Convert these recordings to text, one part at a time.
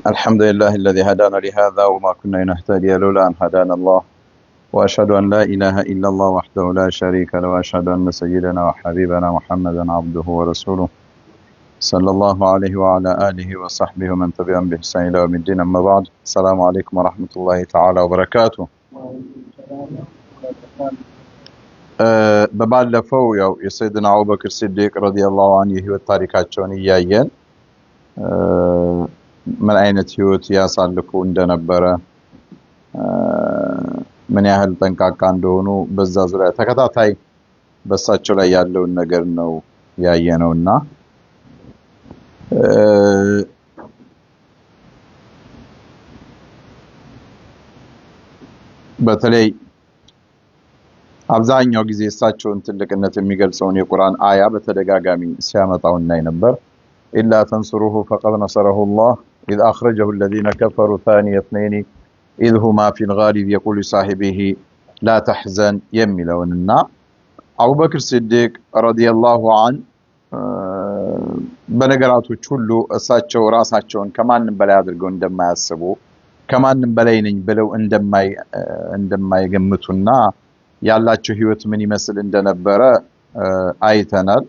الحمد لله الذي هدانا لهذا وما كنا لنهتدي لولا أن هدانا الله وأشهد أن لا إله إلا الله وحده لا شريك له وأشهد أن سيدنا وحبيبنا محمدا عبده ورسوله صلى الله عليه وعلى آله وصحبه ومن تبعهم بإحسان إلى يوم الدين. أما بعد، السلام عليكم ورحمة الله تعالى وبركاته. በባለፈው ያው የሰይድና አቡበክር ሲዲቅ ረዲየላሁ ዐንሁ የህይወት ታሪካቸውን እያየን ምን አይነት ህይወት ያሳልፉ እንደነበረ ምን ያህል ጠንቃቃ እንደሆኑ በዛ ዙሪያ ተከታታይ በሳቸው ላይ ያለውን ነገር ነው ያየነውና በተለይ አብዛኛው ጊዜ እሳቸውን ትልቅነት የሚገልጸውን የቁርአን አያ በተደጋጋሚ ሲያመጣው እናይ ነበር። ኢላ ተንሱሩሁ ፈቀድ ነሰረሁ አላህ إذ أخرجه الذين كفروا ثاني اثنين إذ هما في الغار إذ يقول لصاحبه لا تحزن يميلوننا أبو بكر الصديق رضي الله عنه በነገራቶች ሁሉ እሳቸው ራሳቸውን ከማንም በላይ አድርገው እንደማያስቡ ከማንም በላይ ነኝ ብለው እንደማይገምቱና ያላቸው ህይወት ምን ይመስል እንደነበረ አይተናል።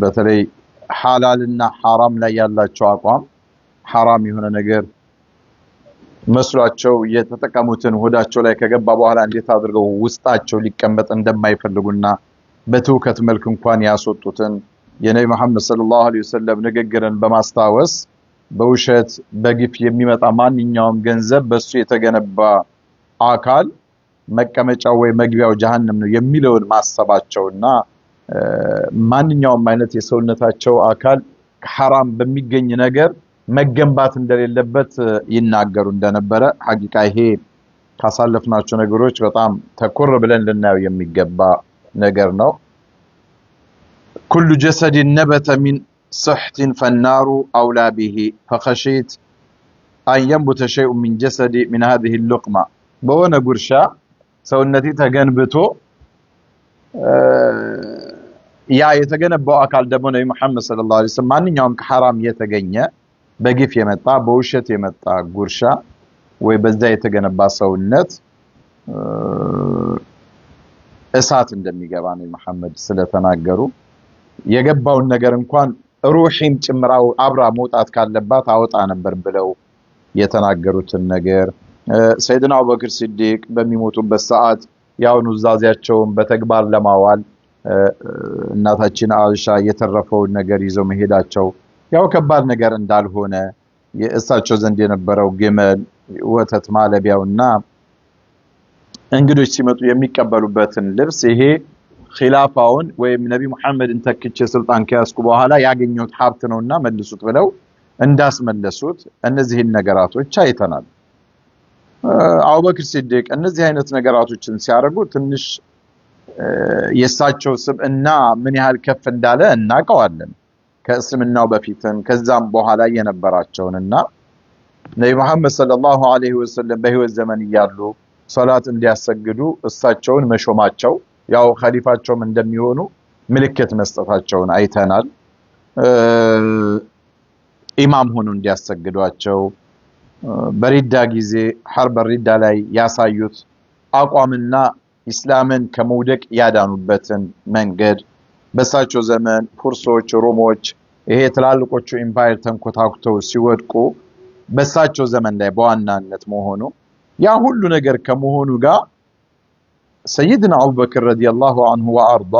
በተለይ ሐላልና ሐራም ላይ ያላቸው አቋም ሐራም የሆነ ነገር መስሏቸው የተጠቀሙትን ሆዳቸው ላይ ከገባ በኋላ እንዴት አድርገው ውስጣቸው ሊቀመጥ እንደማይፈልጉና በትውከት መልክ እንኳን ያስወጡትን የነብዩ መሐመድ ሰለላሁ ዐለይሂ ወሰለም ንግግርን በማስታወስ በውሸት በግፍ የሚመጣ ማንኛውም ገንዘብ በሱ የተገነባ አካል መቀመጫው ወይ መግቢያው ጀሃነም ነው የሚለውን ማሰባቸውና ማንኛውም አይነት የሰውነታቸው አካል ሐራም በሚገኝ ነገር መገንባት እንደሌለበት ይናገሩ እንደነበረ ሐቂቃ ይሄ ካሳለፍናቸው ነገሮች በጣም ተኮር ብለን ልናየው የሚገባ ነገር ነው። ኩሉ ጀሰድ ነበተ ሚን صحة فالنار أولى به فخشيت أن ينبت شيء من جسدي من هذه اللقمة بوانا قرشا سونتي تجنبتو ያ የተገነባው አካል ደግሞ ነብዩ መሐመድ ሰለላሁ ዐለይሂ ወሰለም ማንኛውም ከሐራም የተገኘ በግፍ የመጣ በውሸት የመጣ ጉርሻ ወይ በዛ የተገነባ ሰውነት እሳት እንደሚገባ ነብዩ መሐመድ ስለተናገሩ የገባውን ነገር እንኳን ሩሂም ጭምራው አብራ መውጣት ካለባት አወጣ ነበር ብለው የተናገሩትን ነገር ሰይድና አቡበክር ሲዲቅ በሚሞቱበት ሰዓት ያው ኑዛዜያቸውን በተግባር ለማዋል እናታችን አይሻ የተረፈውን ነገር ይዘው መሄዳቸው ያው ከባድ ነገር እንዳልሆነ የእሳቸው ዘንድ የነበረው ግመል ወተት ማለቢያውና እንግዶች ሲመጡ የሚቀበሉበትን ልብስ ይሄ ኺላፋውን ወይም ነብዩ መሐመድን ተክቼ ስልጣን ከያዝኩ በኋላ ያገኙት ሀብት ነውና መልሱት ብለው እንዳስመለሱት እነዚህን ነገራቶች አይተናል። አቡበክር ሲዲቅ እነዚህ አይነት ነገራቶችን ሲያደርጉ ትንሽ የሳቸው ስብዕና ምን ያህል ከፍ እንዳለ እናቀዋለን። ከእስልምናው በፊትም ከዛም በኋላ የነበራቸውንና ነብዩ መሐመድ ሰለላሁ ዐለይሂ ወሰለም በህይወት ዘመን እያሉ ሶላት እንዲያሰግዱ እሳቸውን መሾማቸው ያው ኸሊፋቸውም እንደሚሆኑ ምልክት መስጠታቸውን አይተናል። ኢማም ሆኖ እንዲያሰግዷቸው በሪዳ ጊዜ ሐርብ ሪዳ ላይ ያሳዩት አቋምና ኢስላምን ከመውደቅ ያዳኑበትን መንገድ በሳቸው ዘመን ፉርሶች ሮሞች ይሄ ትላልቆቹ ኢምፓየር ተንኮታኩተው ሲወድቁ በሳቸው ዘመን ላይ በዋናነት መሆኑ ያ ሁሉ ነገር ከመሆኑ ጋር ሰይድና አቡበክር ረዲየላሁ ዐንሁ ወአርዳ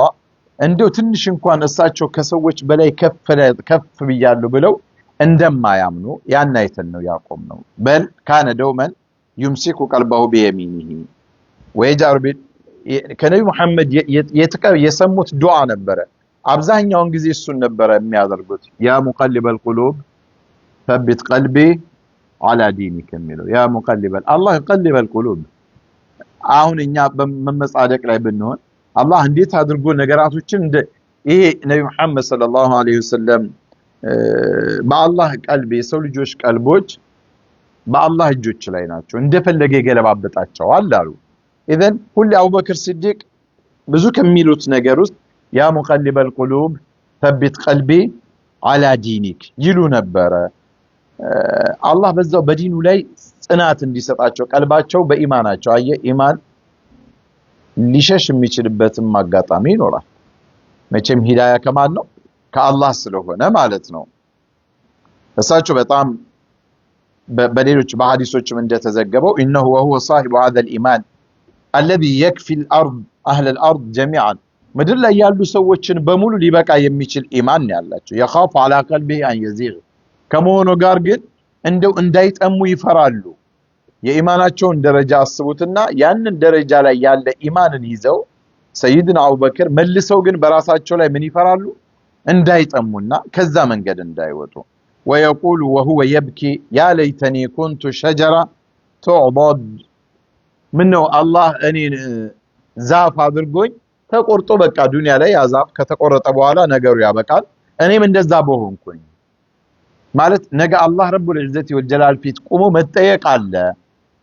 እንደው ትንሽ እንኳን እሳቸው ከሰዎች በላይ ከፍ ብያሉ ብለው እንደማያምኑ ያን አይተን ነው ያቆም ነው። በል ካነ ደውመን يمسك قلبه بيمينه ويجار ከነብዩ መሐመድ የሰሙት ዱዓ ነበረ። አብዛኛውን ጊዜ እሱን ነበረ የሚያደርጉት ያ ሙቀልበል ቁሉብ ثبت قلبي على دينك የሚለው ያ ሙቀልበል አላህ ይቀልበል ቁሉብ። አሁን እኛ በመጻደቅ ላይ ብንሆን አላህ እንዴት አድርጎ ነገራቶችን ይሄ ነብዩ መሐመድ ሰለላሁ ዐለይሂ ወሰለም በአላህ ቀልብ የሰው ልጆች ቀልቦች በአላህ እጆች ላይ ናቸው እንደፈለገ ይገለባበጣቸው አላሉ። إذن كل أبو بكر الصديق ብዙ ከሚሉት ነገር ውስጥ ያ ሙቀልበል ቁሉብ ثبت قلبي على دينك ይሉ ነበረ። አላህ በዛው በዲኑ ላይ ጽናት እንዲሰጣቸው ቀልባቸው በኢማናቸው አየ ኢማን ሊሸሽ የሚችልበትም አጋጣሚ ይኖራል። መቼም ሂዳያ ከማን ነው? ከአላህ ስለሆነ ማለት ነው። እሳቸው በጣም በሌሎች በሐዲሶችም እንደተዘገበው ኢነሁ ወሁወ صاحب هذا الإيمان الذي يكفي الأرض أهل الأرض جميعا ምድር ላይ ያሉ ሰዎችን በሙሉ ሊበቃ የሚችል ኢማን ያላቸው يخاف على قلبه أن يزيغ ከመሆኑ ጋር ግን እንደው እንዳይጠሙ ይፈራሉ። የኢማናቸውን ደረጃ አስቡትና ያንን ደረጃ ላይ ያለ ኢማንን ይዘው ሰይድና አቡበክር መልሰው ግን በራሳቸው ላይ ምን ይፈራሉ? እንዳይጠሙና ከዛ መንገድ እንዳይወጡ ويقول وهو يبكي يا ليتني كنت شجرة تعضد منه الله اني ዛፍ አድርጎኝ ተቆርጦ በቃ ዱንያ ላይ ያ ዛፍ ከተቆረጠ በኋላ ነገሩ ያበቃል እኔም እንደዛ በሆንኩኝ ማለት ነገ አላህ ረቡል ዒዘቲ ወልጀላል ፊት ቆሞ መጠየቅ አለ።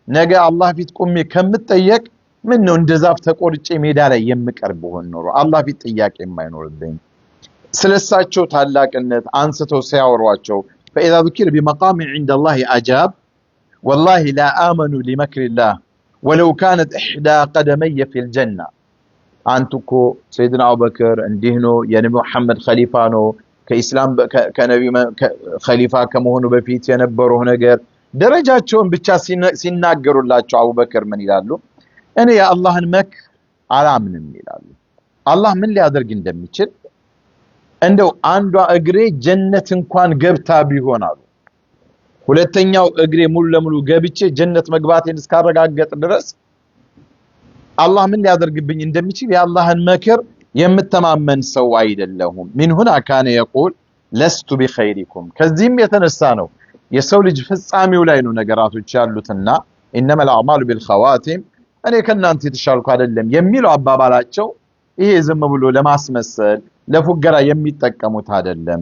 ነገ አላህ ፊት ቆሜ ከምጠየቅ ምን ነው እንደ ዛፍ ተቆርጬ ሜዳ ላይ የምቀርብ ሆኖ ኖሮ አላህ ፊት ጥያቄ የማይኖርብኝ። ስለሳቸው ታላቅነት አንስተው ሲያወሯቸው فإذا ذكر بمقام عند الله أجاب والله لا آمنوا لمكر الله ولو كانت إحدى قدمي في الجنة አንቱኮ ሰይድና አቡበክር እንዲህ ነው የነብዩ መሐመድ ኸሊፋ ነው ከኢስላም ከነብዩ ኸሊፋ ከመሆኑ በፊት የነበረው ነገር ደረጃቸውን ብቻ ሲናገሩላቸው አቡበክር ምን ይላሉ? እኔ የአላህን መክር አላምንም ይላሉ። አላህ ምን ሊያደርግ እንደሚችል እንደው አንዷ እግሬ ጀነት እንኳን ገብታ ቢሆን አሉ ሁለተኛው እግሬ ሙሉ ለሙሉ ገብቼ ጀነት መግባቴን እስካረጋገጥ ድረስ አላህ ምን ሊያደርግብኝ እንደሚችል የአላህን መክር የምተማመን ሰው አይደለሁም። من هنا كان يقول لست بخيركم ከዚህም የተነሳ ነው የሰው ልጅ ፍጻሜው ላይ ነው ነገራቶች ያሉትና انما الاعمال بالخواتم እኔ ከናንተ የተሻልኩ አይደለም የሚለው አባባላቸው ይሄ ዝም ብሎ ለማስመሰል ለፉገራ የሚጠቀሙት አይደለም።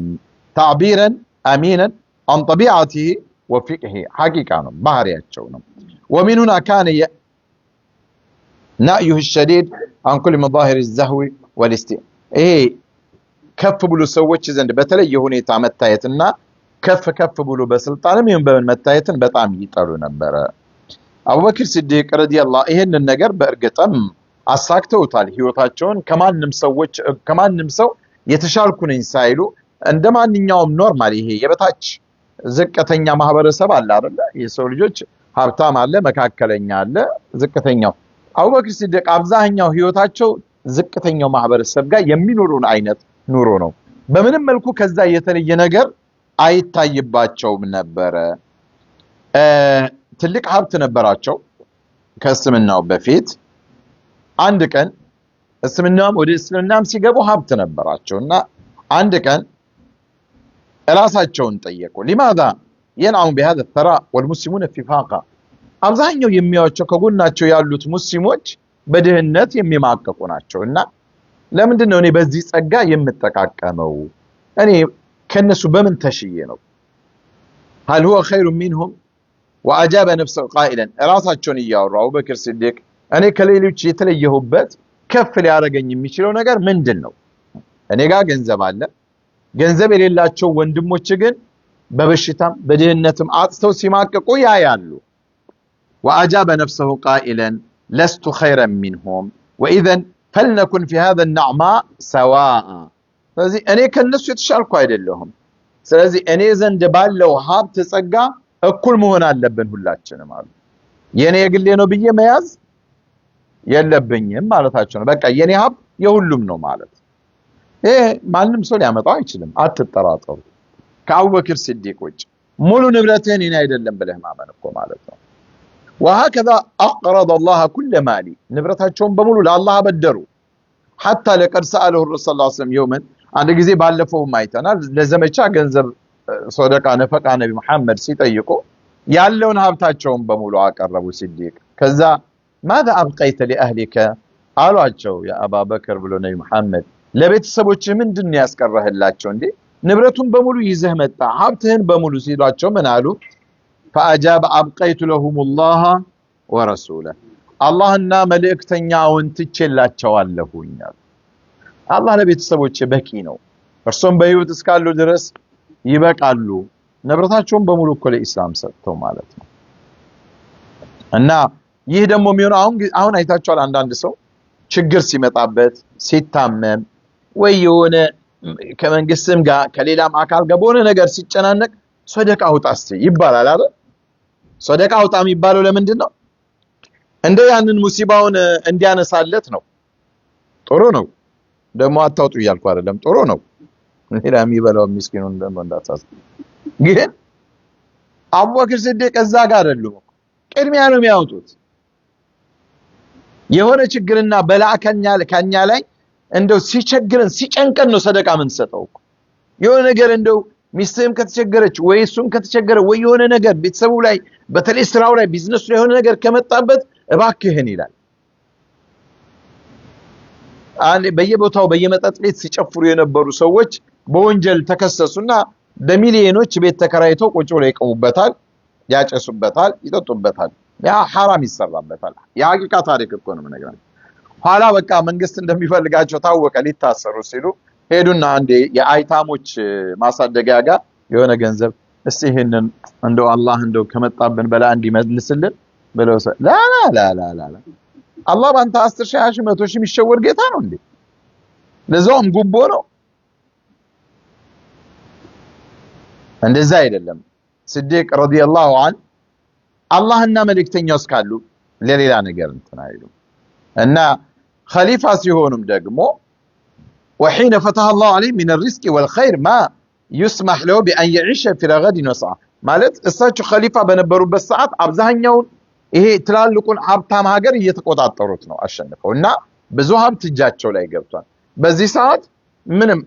تعبيرا امينا عن طبيعته وفقه حقيقه ነው ባህሪያቸው ነው። ومن هنا كان نأيه الشديد عن كل مظاهر الزهو والاستئ ايه كف ብሎ ሰዎች ዘንድ በተለየ ሁኔታ መታየትና ከፍ ብሎ በስልጣንም ይሁን በመታየትን በጣም ይጠሉ ነበር። አቡበክር ሲዲቅ ረዲየላሁ ይሄንን ነገር በእርግጥም አሳክተውታል። ህይወታቸውን ከማንም ሰው የተሻልኩ ነኝ ሳይሉ እንደማንኛውም ኖርማል ይሄ የበታች ዝቅተኛ ማህበረሰብ አለ አይደል? የሰው ልጆች ሀብታም አለ፣ መካከለኛ አለ፣ ዝቅተኛው አቡበክር ሲዲቅ አብዛኛው ህይወታቸው ዝቅተኛው ማህበረሰብ ጋር የሚኖሩን አይነት ኑሮ ነው። በምንም መልኩ ከዛ የተለየ ነገር አይታይባቸውም ነበር። ትልቅ ሀብት ነበራቸው ከእስልምናው በፊት። አንድ ቀን ወደ እስልምናም ሲገቡ ሀብት ነበራቸውና አንድ ቀን ራሳቸውን ጠየቁ لماذا ينعم بهذا الثراء والمسلمون في فاقة አብዛኛው የሚያዩቸው ከጎናቸው ያሉት ሙስሊሞች በድህነት የሚማቀቁ ናቸውና ለምንድን ነው እኔ በዚህ ጸጋ የምጠቃቀመው? እኔ ከነሱ በምን ተሽዬ ነው? هل هو خير منهم واجاب نفسه قائلا ራሳቸውን ያወሩ አቡበክር ሲዲቅ እኔ ከሌሎች የተለየሁበት ከፍ ሊያረጋኝ የሚችለው ነገር ምንድነው? እኔ ጋር ገንዘብ አለ፣ ገንዘብ የሌላቸው ወንድሞች ግን በበሽታም በድህነትም አጥተው ሲማቀቁ ያያሉ። واجاب نفسه قائلا لست خيرا منهم واذا فلنكن في هذا النعماء سواء ስለዚህ እኔ ከነሱ የተሻልኩ አይደለሁም። ስለዚህ እኔ ዘንድ ባለው ሀብት ጸጋ እኩል መሆን አለብን ሁላችንም አሉ። የኔ የግሌ ነው ብዬ መያዝ የለብኝም ማለታቸው ነው። በቃ የኔ ሀብት የሁሉም ነው ማለት ይሄ ማንም ሰው ሊያመጣው አይችልም። አትጠራጠሩ። ከአቡበክር ሲዲቅ ውጭ ሙሉ ንብረትህን እኔ አይደለም ብለህ ማመን እኮ ማለት ነው። وهكذا أقرض الله كل مالي ንብረታቸውን በሙሉ ለአላህ አበደሩ። حتى لقد سأله الرسول صلى الله عليه وسلم يوما አንድ ጊዜ ባለፈው ማይተናል ለዘመቻ ገንዘብ ሶደቃ ነፈቃ ነብይ መሐመድ ሲጠይቁ ያለውን ሀብታቸውን በሙሉ አቀረቡ ሲዲቅ። ከዛ ماذا أبقيت لأهلك አሏቸው ያ አቡበክር ብሎ ነብይ መሐመድ ለቤተሰቦች ምንድን ያስቀረህላቸው እንዴ? ንብረቱን በሙሉ ይዘህ መጣ ሀብትህን በሙሉ ሲሏቸው ምን አሉ? فأجاب أبقيت لهم الله ورسوله አላህና መልእክተኛውን ትቼላቸዋለሁኝ። አላህ ለቤተሰቦች በቂ ነው። እርሶም በህይወት እስካሉ ድረስ ይበቃሉ። ንብረታቸውን በሙሉ እኮ ለኢስላም ሰጥተው ማለት ነው። እና ይህ ደግሞ የሚሆነው አሁን አይታችኋል። አንዳንድ ሰው ችግር ሲመጣበት ሲታመም ወይ የሆነ ከመንግስትም ጋር ከሌላም አካል ጋር በሆነ ነገር ሲጨናነቅ ሰደቃ አውጣ ይባላል አይደል? ሰደቃ አውጣ የሚባለው ለምንድን ነው? እንደ ያንን ሙሲባውን እንዲያነሳለት ነው። ጥሩ ነው ደግሞ አታውጡ እያልኩ አይደለም፣ ጥሩ ነው። ሌላ የሚበላው ምስኪኑን ደግሞ እንዳታስብ። ግን አቡበክር ሲዲቅ እዛ ጋር አይደሉም፣ ቅድሚያ ነው የሚያወጡት። የሆነ ችግርና በላ ከኛ ላይ እንደው ሲቸግረን ሲጨንቀን ነው ሰደቃ የምንሰጠው። የሆነ ነገር እንደው ሚስትህም ከተቸገረች ወይ እሱም ከተቸገረ ወይ የሆነ ነገር ቤተሰቡ ላይ በተለይ ስራው ላይ ቢዝነሱ ላይ የሆነ ነገር ከመጣበት እባክህን ይላል። በየቦታው በየመጠጥ ቤት ሲጨፍሩ የነበሩ ሰዎች በወንጀል ተከሰሱና በሚሊዮኖች ቤት ተከራይተው ቁጭ ብለው ይቀሙበታል፣ ያጨሱበታል፣ ይጠጡበታል። ያ ሐራም ይሰራበታል። የሐቂቃ ታሪክ እኮ ነው የምነግራችሁ። ኋላ በቃ መንግስት እንደሚፈልጋቸው ታወቀ። ሊታሰሩ ሲሉ ሄዱና አንዴ የአይታሞች ማሳደጊያ ጋር የሆነ ገንዘብ እስቲ ይሄንን እንደው አላህ እንደው ከመጣብን በላ እንዲመልስልን ብለው ላ አላህ ባንተ 10 ሺህ 20 ሺህ 100 ሺህ የሚሸወር ጌታ ነው እንዴ? ለዛውም ጉቦ ነው። እንደዛ አይደለም። ሲዲቅ ረዲየላሁ ዐንሁ አላህና መልእክተኛው እስካሉ ለሌላ ነገር እንትን አይሉም። እና ኸሊፋ ሲሆኑም ደግሞ وحين فتح الله عليه من الرزق والخير ما يسمح له بأن يعيش في رغد وسعة ማለት እሳቸው ኸሊፋ በነበሩበት ሰዓት አብዛኛውን ይሄ ትላልቁን ሀብታም ሀገር እየተቆጣጠሩት ነው አሸንፈው እና ብዙ ሀብት እጃቸው ላይ ገብቷል። በዚህ ሰዓት ምንም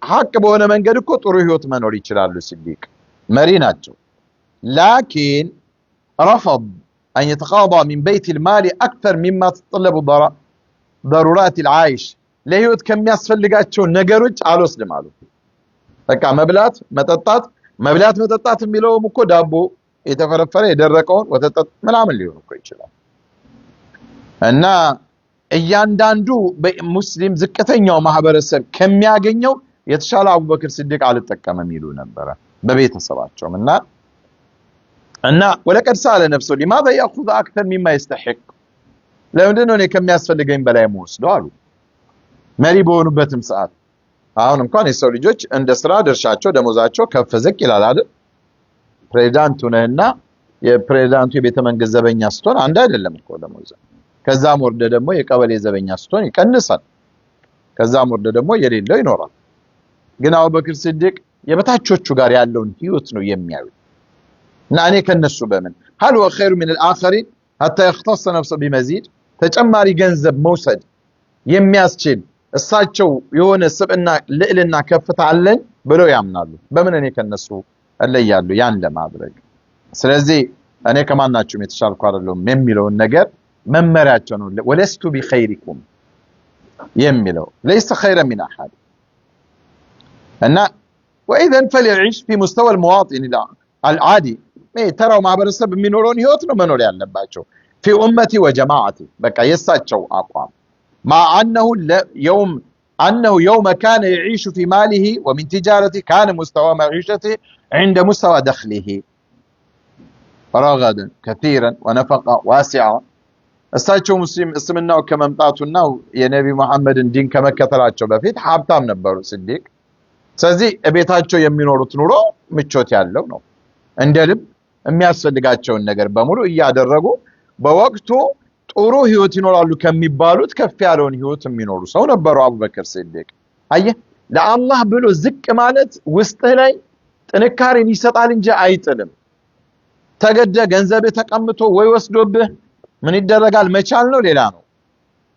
ሀቅ በሆነ መንገድ እኮ ጥሩ ህይወት መኖር ይችላሉ። ሲዲቅ መሪ ናቸው። ላኪን رفض أن يتقاضى من بيت المال أكثر مما تتطلب ضرورات العيش ለህይወት ከሚያስፈልጋቸው ነገሮች አልወስድም አሉ። በቃ መብላት መጠጣት የሚለውም እኮ ዳቦ የተፈረፈረ የደረቀውን ወተት ምናምን ሊሆን እኮ ይችላል። እና እያንዳንዱ ሙስሊም ዝቅተኛው ማህበረሰብ ከሚያገኘው የተሻለ አቡበክር ሲዲቅ አልጠቀመም ይሉ ነበር በቤተሰባቸውም። እና ወለቀድ ሳለ ነፍሱ لماذا ياخذ اكثر مما يستحق ለምንድን ነው እኔ ከሚያስፈልገኝ በላይ የምወስደው አሉ። መሪ በሆኑበትም ሰዓት አሁን እንኳን የሰው ልጆች እንደ ስራ ድርሻቸው ደሞዛቸው ከፍ ዝቅ ይላል አይደል? ፕሬዝዳንቱ ነህና የፕሬዝዳንቱ የቤተ መንግስት ዘበኛ ስትሆን አንድ አይደለም እኮ ደሞዝ። ከዛም ወርደ ደግሞ የቀበሌ ዘበኛ ስትሆን ይቀንሳል። ከዛም ወርደ ደግሞ የሌለው ይኖራል። ግን አቡበክር ሲዲቅ የበታቾቹ ጋር ያለውን ህይወት ነው የሚያዩ። እና እኔ ከነሱ በምን هل هو خير من الآخرين حتى يختص نفسه بمزيد ተጨማሪ ገንዘብ መውሰድ የሚያስችል እሳቸው የሆነ ስብዕና ልዕልና ከፍታ አለኝ ብለው ያምናሉ። በምን እኔ ከነሱ እለያለሁ ያን ለማድረግ። ስለዚህ እኔ ከማናችሁም የተሻልኩ አይደለሁም የሚለውን ነገር መመሪያቸው ነው። ወለስቱ ቢኸይሪኩም የሚለው ليس خيرا من احد እና واذا فليعيش في مستوى المواطن العادي ተራው ማህበረሰብ የሚኖረውን ህይወት ነው መኖር ያለባቸው። في امتي وجماعتي በቃ የሳቸው አቋም مع أنه يوم كان يعيش في ماله ومن تجارته كان مستوى معيشته عند مستوى دخله رغدا كثيرا ونفقة واسعة. እሳቸው ሙስሊም እስልምናው ከመምጣቱና የነቢ መሐመድን ዲን ከመከተላቸው በፊት ሀብታም ነበሩ ሲዲቅ። ስለዚህ ቤታቸው የሚኖሩት ኑሮ ምቾት ያለው ነው። እንደ ልብ የሚያስፈልጋቸውን ነገር በሙሉ እያደረጉ በወቅቱ ጥሩ ህይወት ይኖራሉ ከሚባሉት ከፍ ያለውን ህይወት የሚኖሩ ሰው ነበሩ አቡበክር ሲዲቅ። አየህ ለአላህ ብሎ ዝቅ ማለት ውስጥህ ላይ ጥንካሬን ይሰጣል እንጂ አይጥልም። ተገደ ገንዘብ ተቀምጦ ወይ ወስዶብህ ምን ይደረጋል መቻል ነው ሌላ ነው።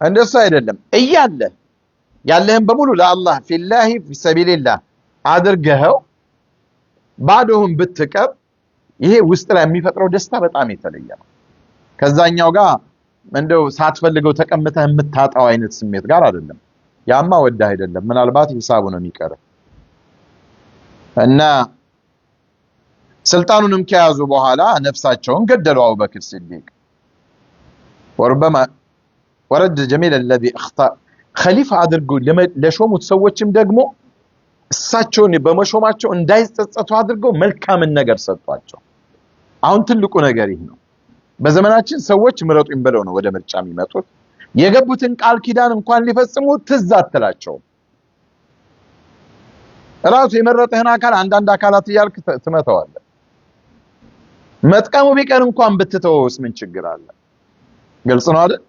እንደሱ አይደለም። ያለህን በሙሉ ለአላህ ፊላሂ ፊሰቢልላህ አድርገኸው ባዶህን ብትቀር ይሄ ውስጥ ላይ የሚፈጥረው ደስታ በጣም የተለየ ነው። ከዛኛው ጋር እንደው ሳትፈልገው ተቀምጠህ የምታጣው አይነት ስሜት ጋር አይደለም። ያማ ወደ አይደለም ምናልባት ሂሳቡ ነው የሚቀር። እና ስልጣኑንም ከያዙ በኋላ ነፍሳቸውን ገደሉ አቡበክር ሲዲቅ። وربما ورد جميل الذي اخطا خليفه አድርገው ለሾሙት ሰዎችም ደግሞ እሳቸውን በመሾማቸው እንዳይጸጸቱ አድርገው መልካምን ነገር ሰጧቸው። አሁን ትልቁ ነገር ይህ ነው። በዘመናችን ሰዎች ምረጡኝ ብለው ነው ወደ ምርጫ የሚመጡት። የገቡትን ቃል ኪዳን እንኳን ሊፈጽሙ ትዝ አትላቸውም። ራሱ የመረጠህን አካል አንዳንድ አካላት እያልክ ትመታዋለህ። መጥቀሙ ቢቀር እንኳን ብትተወውስ ምን ችግር አለ? ግልጽ ነው አይደል?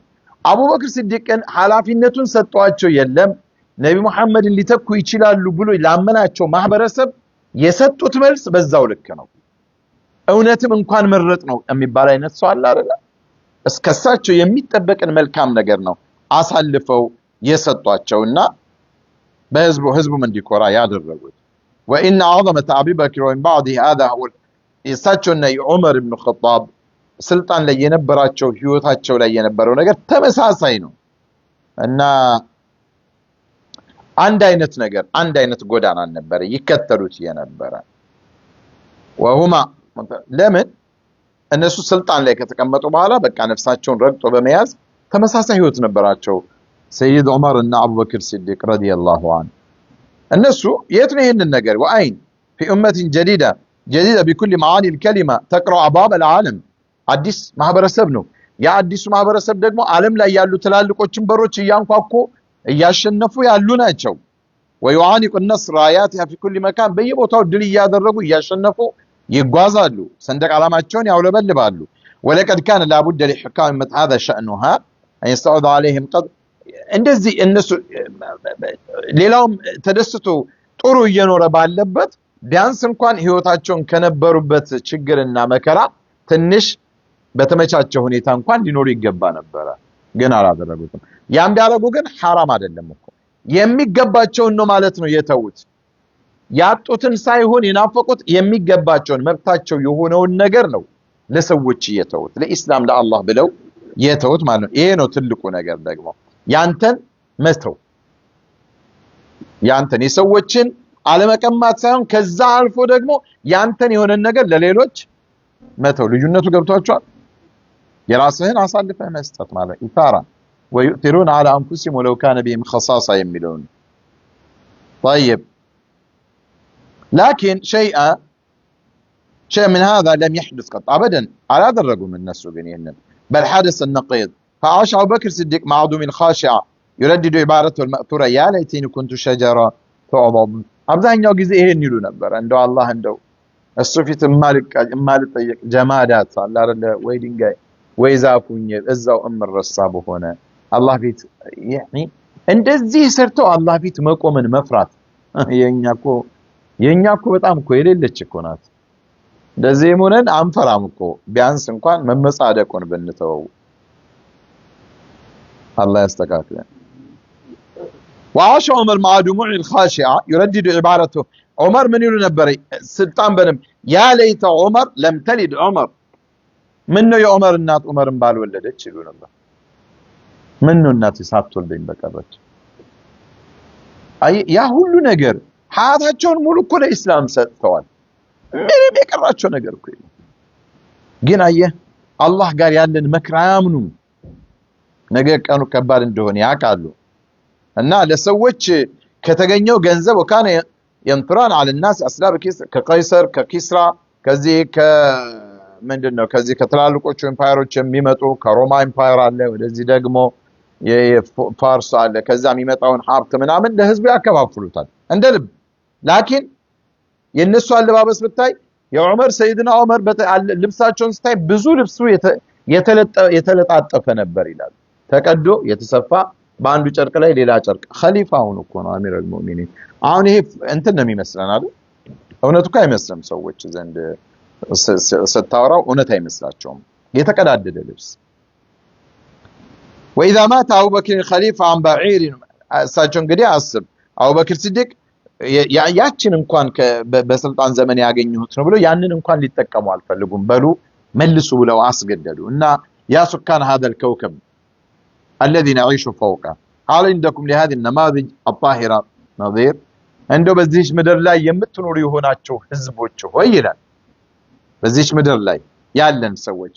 አቡበክር ሲዲቅን ኃላፊነቱን ሰጧቸው። የለም ነቢ መሐመድን ሊተኩ ይችላሉ ብሎ ላመናቸው ማህበረሰብ የሰጡት መልስ በዛው ልክ ነው። እውነትም እንኳን መረጥ ነው የሚባል አይነት ሰው አለ አይደል? እስከሳቸው የሚጠበቅን መልካም ነገር ነው አሳልፈው የሰጧቸውና ህዝቡም እንዲኮራ ያደረጉት። وإن عظمة أبي بكر ومن بعده هذا هو የሳቸውና የዑመር ኢብኑ ኸጣብ ስልጣን ላይ የነበራቸው ህይወታቸው ላይ የነበረው ነገር ተመሳሳይ ነው እና አንድ አይነት ጎዳና ነበር ይከተሉት የነበረ። وهما ለምን እነሱ ስልጣን ላይ ከተቀመጡ በኋላ በቃ ነፍሳቸውን ረግጦ በመያዝ ተመሳሳይ ህይወት ነበራቸው ሰይድ ዑመር እና አቡበክር ሲዲቅ ረዲየላሁ ዐንሁ። እነሱ የት ነው ይሄንን ነገር ወአይን في أمة جديدة بكل معاني الكلمة تقرأ باب العالم አዲስ ማህበረሰብ ነው። ያ አዲሱ ማህበረሰብ ደግሞ ዓለም ላይ ያሉ ትላልቆችን በሮች እያንኳኩ እያሸነፉ ያሉ ናቸው። ويعانق النصر آياتها في كل مكان በየቦታው ድል እያደረጉ እያሸነፉ ይጓዛሉ። ሰንደቅ ዓላማቸውን ያውለበልባሉ። ولقد كان لابد لحكام هذا شأنها أن يستعود عليهم قد እንደዚህ እነሱ ሌላውም ተደስቶ ጥሩ እየኖረ ባለበት ቢያንስ እንኳን ህይወታቸውን ከነበሩበት ችግርና መከራ ትንሽ በተመቻቸ ሁኔታ እንኳን ሊኖሩ ይገባ ነበር። ግን አላደረጉትም። ያን ቢያደርጉ ግን ሐራም አይደለም እኮ የሚገባቸውን ነው ማለት ነው የተውት። ያጡትን ሳይሆን የናፈቁት የሚገባቸውን መብታቸው የሆነውን ነገር ነው ለሰዎች የተውት፣ ለኢስላም ለአላህ ብለው የተውት ማለት ነው። ይሄ ነው ትልቁ ነገር ደግሞ ያንተን መተው፣ ያንተን የሰዎችን አለመቀማት ሳይሆን ከዛ አልፎ ደግሞ ያንተን የሆነ ነገር ለሌሎች መተው። ልዩነቱ ገብቷቸዋል? የራስህን አሳልፈህ መስጠት ማለት ኢታራ ويؤثرون على أنفسهم ولو كان بهم خصاصة يميلون. طيب لكن شيء من هذا لم يحدث قط أبدا على هذا الرجل من الناس بل حدث النقيض. فعاش أبو بكر الصديق مع عدو خاشع يردد عبارته المأثورة يا ليتني كنت شجرة تعضد. አብዛኛው ጊዜ ይሄን ይሉ ነበር። እንደው አላህ እንደው እሱ ፊት ማልጠየቅ ጀማዳት አለ አይደል? ወይ ድንጋይ ወይ ዛፉኝ እዛው እምረሳ በሆነ አላህ ፊት እንደዚህ ሰርተው አላህ ፊት መቆምን መፍራት የኛ እኮ በጣም እኮ የሌለች እኮ ናት። እንደዚህ ሆነን አንፈራም እኮ ቢያንስ እንኳን መመጻደቁን ብንተው አላህ ያስተካክለን። وعاش عمر مع دموع الخاشعة يردد عبارته. عمر من يقول نبري سلطان بنم يا ليت عمر لم تلد عمر. منه يا عمر النات عمر مبال ولدتش يقول الله منه النات يساتول بين بكرت. أي يا هلو نجر حياتهم ملوك كل إسلام ستوال من بيكرراتشو نجر كله. جينا أيه الله قال يالن مكرامنو نجر كانوا كبار الدهون يعقلوا. እና ለሰዎች ከተገኘው ገንዘብ ወካነ ينطران على الناس اسباب ከቀይሰር ከኪስራ ከዚህ ከምንድነው ከዚህ ከትላልቆቹ ኤምፓየሮች የሚመጡ ከሮማ ኤምፓየር አለ፣ ወደዚህ ደግሞ የፋርስ አለ። ከዛ የሚመጣውን ሀብት ምናምን ለህዝቡ ያከፋፍሉታል እንደ ልብ። ላኪን የነሱ አለባበስ ብታይ የዑመር ሰይድና ዑመር ልብሳቸውን ስታይ ብዙ ልብሱ የተለጣጠፈ ነበር ይላል። ተቀዶ የተሰፋ በአንዱ ጨርቅ ላይ ሌላ ጨርቅ። ኸሊፋውን እኮ ነው አሚር አልሙእሚኒን። አሁን ይሄ እንትን ነው የሚመስለን አይደል? እውነቱ እኮ አይመስልም። ሰዎች ዘንድ ስታወራው እውነት አይመስላቸውም። የተቀዳደደ ልብስ። وإذا مات أبو بكر الخليفة عن بعير እሳቸው እንግዲህ አስብ አቡበክር ሲዲቅ ያችን እንኳን በስልጣን ዘመን ያገኙት ነው ብሎ ያንን እንኳን ሊጠቀሙ አልፈልጉም። በሉ መልሱ ብለው አስገደዱ እና ያ سكان هذا الكوكب الذي نعيش فوقه هل عندكم لهذه النماذج الطاهرة نظير እንደው በዚህች ምድር ላይ የምትኖሩ የሆናችሁ ህዝቦች ሆይ ይላል። በዚህች ምድር ላይ ያለን ሰዎች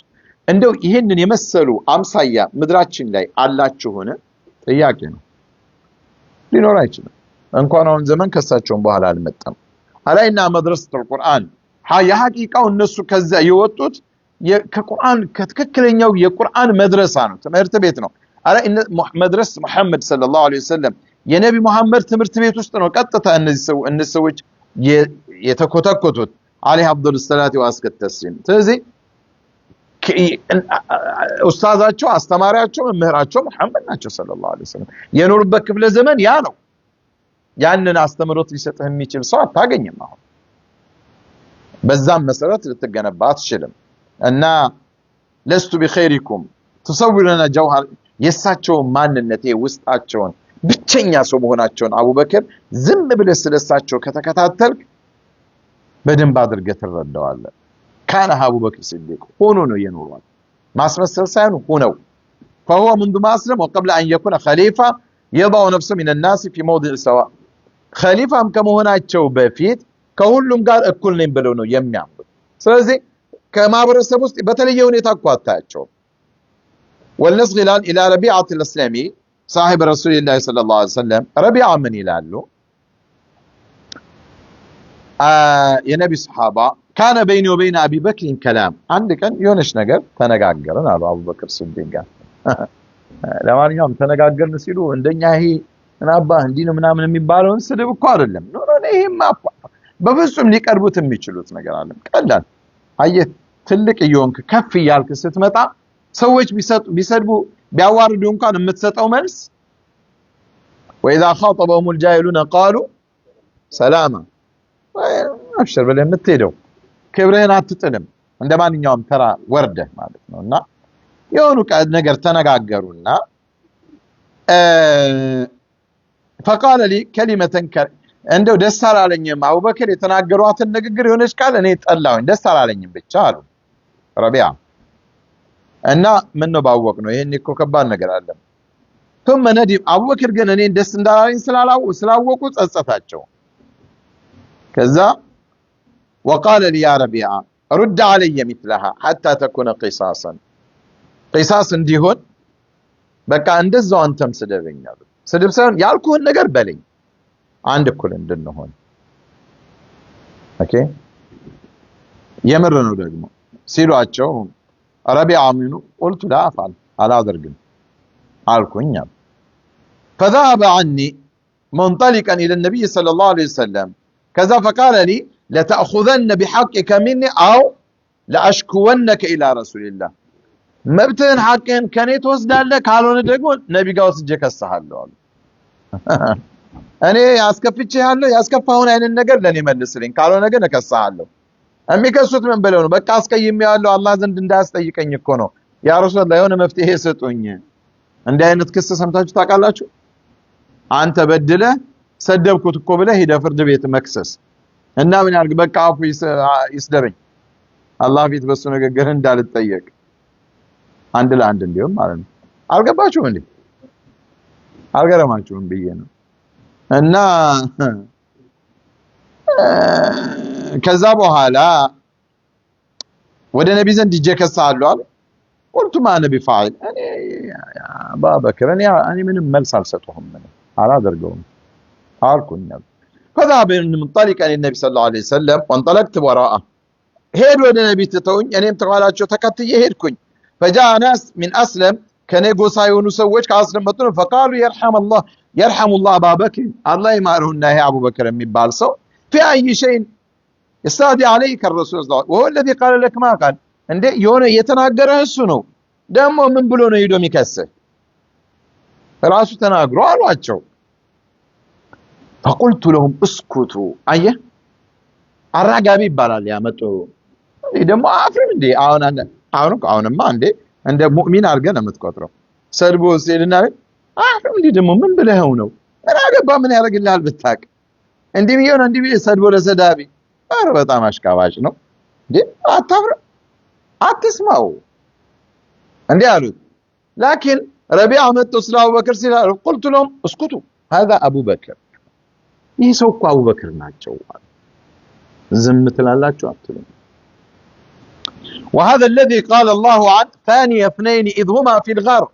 እንደው ይሄንን የመሰሉ አምሳያ ምድራችን ላይ አላችሁ ሆነ ጥያቄ ነው። ሊኖር አይችልም። እንኳን አሁን ዘመን ከሳቸውም በኋላ አልመጣም አላይና መድረሰቱል ቁርአን የሐቂቃው እነሱ ከዛ የወጡት ከቁርአን ከትክክለኛው የቁርአን መድረሳ ነው ትምህርት ቤት ነው አላ መድረስ መሐመድ ሰለላሁ ዐለይሂ ወሰለም የነቢ መሐመድ ትምህርት ቤት ውስጥ ነው ቀጥታ እነዚህ ሰዎች የተኮተኮቱት عليه افضل الصلاه واسكت التسليم ስለዚህ ኡስታዛቸው አስተማሪያቸው መምህራቸው መሐመድ ናቸው ሰለላሁ ዐለይሂ ወሰለም የኖርበት ክፍለ ዘመን ያ ነው ያንን አስተምሮት ሊሰጥህ የሚችል ሰው አታገኝም አሁን በዛም መሰረት ልትገነባ አትችልም እና ለስቱ بخيركم تصورنا جوهر የሳቸው ማንነቴ ውስጣቸውን ብቸኛ ሰው መሆናቸውን አቡበክር ዝም ብለህ ስለሳቸው ከተከታተልክ በደንብ አድርገህ ትረዳዋለህ ካነ አቡበክር ሲዲቅ ሆኖ ነው የኖረው ማስመሰል ሳይሆን ሆነው فهو منذ ما اسلم وقبل ان يكون خليفه يضع نفسه من الناس في موضع سواء خليفهم ከመሆናቸው በፊት ከሁሉም ጋር እኩል ነኝ ብለው ነው የሚያምኑት ስለዚህ ከማህበረሰብ ውስጥ በተለየ ሁኔታ አቋጣቸው والنسغلان الى ربيعه الاسلامي صاحب رسول الله صلى الله عليه وسلم ربيعه من ይላሉ የነቢ ሱሐባ كان بيني وبين ابي بكر كلام አንድ ቀን የሆነች ነገር ተነጋገርን አሉ አቡበክር ሲዲቅ ጋር ለማንኛውም ተነጋገርን ሲሉ እንደኛ ይሄ ምናባ እንዲህ ነው ምናምን የሚባለውን ስድብ እኮ አይደለም ኖ ይሄማ በፍጹም ሊቀርቡት የሚችሉት ነገር አለ ቀላል አየህ ትልቅ ይሆንክ ከፍ ይያልክ ስትመጣ ሰዎች ቢሰድቡ ቢያዋርዱ እንኳን የምትሰጠው መልስ واذا خاطبهم الجاهلون قالوا سلاما አብሽር ብለህ የምትሄደው ክብርህን አትጥልም እንደማንኛውም ተራ ወርደህ ማለት ነውና የሆኑ ነገር ተነጋገሩና فقال لي كلمه እንደው ደስ አላለኝም አቡበክር የተናገሯትን ንግግር የሆነች ቃል እኔ ጠላሁኝ ደስ አላለኝም ብቻ አሉ ረቢዓ እና ምን ነው ባወቅ ነው ይሄን እኮ ከባድ ነገር አለ ثم ندم አቡበክር ግን እኔ ደስ እንዳላለኝ ስላወቁ ጸጸታቸው ከዛ وقال لي يا ربيعه رد علي مثلها حتى تكون قصاصا قصاص እንዲሆን በቃ እንደዛው አንተም ስደበኛሉ ስድብ ሳይሆን ያልኩህን ነገር በለኝ አንድ እኩል እንድንሆን ኦኬ የምር ነው ደግሞ ሲሏቸው ረቢዓ ሚኑ قلت لا افعل አላደርግም አልኩኝ فذهب عني منطلقا الى النبي صلى الله عليه وسلم كذا فقال لي لتأخذن بحقك مني او لاشكونك الى رسول الله መብትህን ሐቅህን ከኔ ትወስዳለህ ካልሆነ ደግሞ ነብይ ጋር ወስጄ ከሰሃለሁ አሉ እኔ ያስከፍቼሃለሁ ያስከፋውን አይነት ነገር ለኔ መልስልኝ ካልሆነ ግን እከሰሃለሁ የሚከሱት ምን ብለው ነው በቃ አስቀይሜያለሁ አላህ ዘንድ እንዳያስጠይቀኝ እኮ ነው ያ ረሱላህ የሆነ መፍትሄ ሰጡኝ እንደ አይነት ክስ ሰምታችሁ ታውቃላችሁ አንተ በድለ ሰደብኩት እኮ ብለህ ሄደ ፍርድ ቤት መክሰስ እና ምን ያርግ በቃ አፉ ይስደበኝ አላህ ፊት በሱ ነገር እንዳልጠየቅ አንድ ለአንድ እንዲሁም ማለት ነው አልገባችሁም እንዴ አልገረማችሁም ብዬ ነው እና ከዛ በኋላ ወደ ነብይ ዘንድ ይጀከሳሉ አለ قلت ما نبي فاعل እኔ አቡበክር እኔ ምንም መልስ አልሰጠሁም አላደርገውም አልኩኝ فذهب منطلقا النبي صلى الله عليه وسلم وانطلقت وراءه ሄድ ወደ ነብይ ተተውኝ እኔም ተኋላቸው ተከትዬ ሄድኩኝ فجاء ناس من اسلم كان يغوسا يونو سوዎች ካስለም መጡ فقالوا يرحم الله ابا بكر الله يمارهنا يا ابو بكر የሚባል ሰው في اي شيء يستدعي عليك الرسول صلى الله عليه وسلم وهو الذي قال لك ما قال እንዴ የሆነ የተናገረህ እሱ ነው ደግሞ ምን ብሎ ነው ሄዶ የሚከስህ ራሱ ተናግሮ አሏቸው فقلت لهم اسكتوا አየህ አራጋቢ ይባላል ያመጡ ደግሞ አፍሪም እንዴ አሁንማ እንደ ሙእሚን አድርገን የምትቆጥረው ሰድቦ ሲልና አፍሪም እንዴ ደግሞ ምን ብለኸው ነው አራገባ ምን ያደርግልሃል ብታቅ እንዴ ቢሆን እንዴ ሰድቦ ለሰዳቢ አረ በጣም አሽቃባጭ ነው እንዴ አታፍር አትስማው እንዴ አሉት لكن ረቢዓ መጥቶ ስለ አቡበክር ሲላል قلت لهم اسكتوا هذا ابو بكر ይህ ሰው እኮ አቡበክር ናቸው ዝም ትላላችሁ አትሉም وهذا الذي قال الله عن ثاني اثنين اذ هما في الغار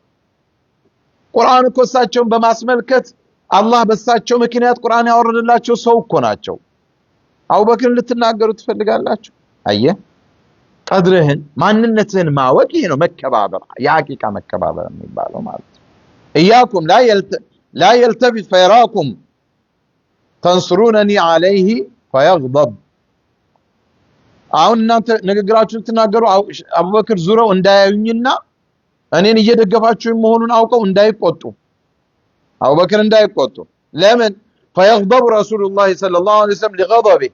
قرآن እኮ እሳቸውን በማስመልከት አላህ በሳቸው ምክንያት ቁርአን ያወረደላቸው ሰው እኮ ናቸው። አቡበክርን ልትናገሩ ትፈልጋላችሁ? አየህ ቀድርህን ማንነትህን ማወቅ ይሄ ነው መከባበር፣ የሐቂቃ መከባበር የሚባለው ማለት ነው። ኢያኩም ላ የልተፊት ፈየራኩም ተንስሩነኒ ዐለይሂ ፈየግضብ። አሁን እናንተ ንግግራችሁን ትናገሩ አቡበክር ዙረው እንዳያዩኝና እኔን እየደገፋችሁ መሆኑን አውቀው እንዳይቆጡ፣ አቡበክር እንዳይቆጡ። ለምን? ፈየግضብ ረሱሉላህ ሰለላሁ ዐለይሂ ወሰለም ሊገضቢህ።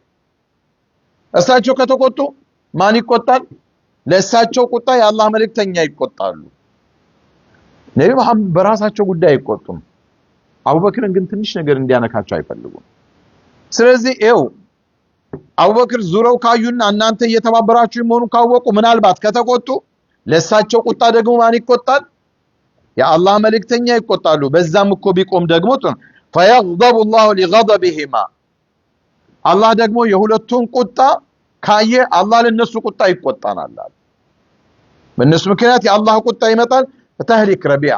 እሳቸው ከተቆጡ ማን ይቆጣል? ለእሳቸው ቁጣ የአላህ መልእክተኛ ይቆጣሉ። ነብዩ መሐመድ በራሳቸው ጉዳይ አይቆጡም። አቡበክርን ግን ትንሽ ነገር እንዲያነካቸው አይፈልጉም። ስለዚህ ይኸው አቡበክር ዙረው ካዩና እናንተ እየተባበራችሁ መሆኑን ካወቁ ምናልባት ከተቆጡ ለእሳቸው ቁጣ ደግሞ ማን ይቆጣል? የአላህ መልእክተኛ ይቆጣሉ። በዛም እኮ ቢቆም ደግሞ ፈየግضቡ ላሁ ሊገضቢሂማ። አላህ ደግሞ የሁለቱን ቁጣ ካየ አላህ ለነሱ ቁጣ ይቆጣናል አለ። በእነሱ ምክንያት የአላህ ቁጣ ይመጣል። ተህሊክ ረቢዓ፣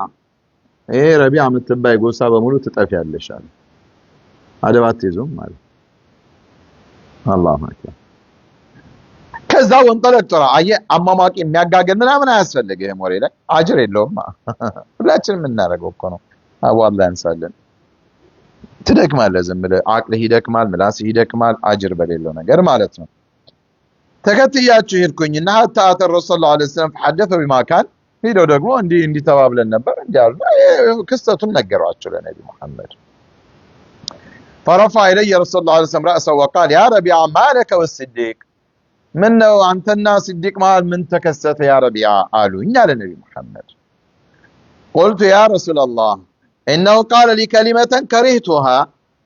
ይሄ ረቢዓ የምትባይ ጎሳ በሙሉ ትጠፊያለሽ አለ። አደባት ይዞም ማለት አላሁ አክበር። ከዛ ወንጠለቅ ጦራ አየ አማማቂ የሚያጋገል ምናምን አያስፈልግህም። ወሬ ላይ አጅር የለውም። ሁላችንም የምናደርገው እኮ ነው። አቡ አላህ ያንሳልን። ትደክማለህ፣ ዝም ብለህ አቅልህ ይደክማል፣ ምላስህ ይደክማል፣ አጅር በሌለው ነገር ማለት ነው። ተከትያችሁ ሄድኩኝና ሐታ አተ ረሱል ሰለላሁ ዐለይሂ ወሰለም ፈሐደፈ ቢማ ካን። ሄደው ደግሞ እንዲህ ተባብለን ነበር እንዲያሉ ክስተቱን ነገሯቸው ለነቢ መሐመድ። ፈረፋ ኢለየ ረሱል ሰለላሁ ዐለይሂ ወሰለም ረእሰሁ ወቃል ያ ረቢዓ ማለከ ወስዲቅ። ምን ነው አንተና ስዲቅ መሃል ምን ተከሰተ ያ ረቢዓ አሉኝ አለ ነቢ መሐመድ። ቁልቱ ያ ረሱለላህ እነሁ ቃለ ሊ ከሊመተን ከሪህቱሃ።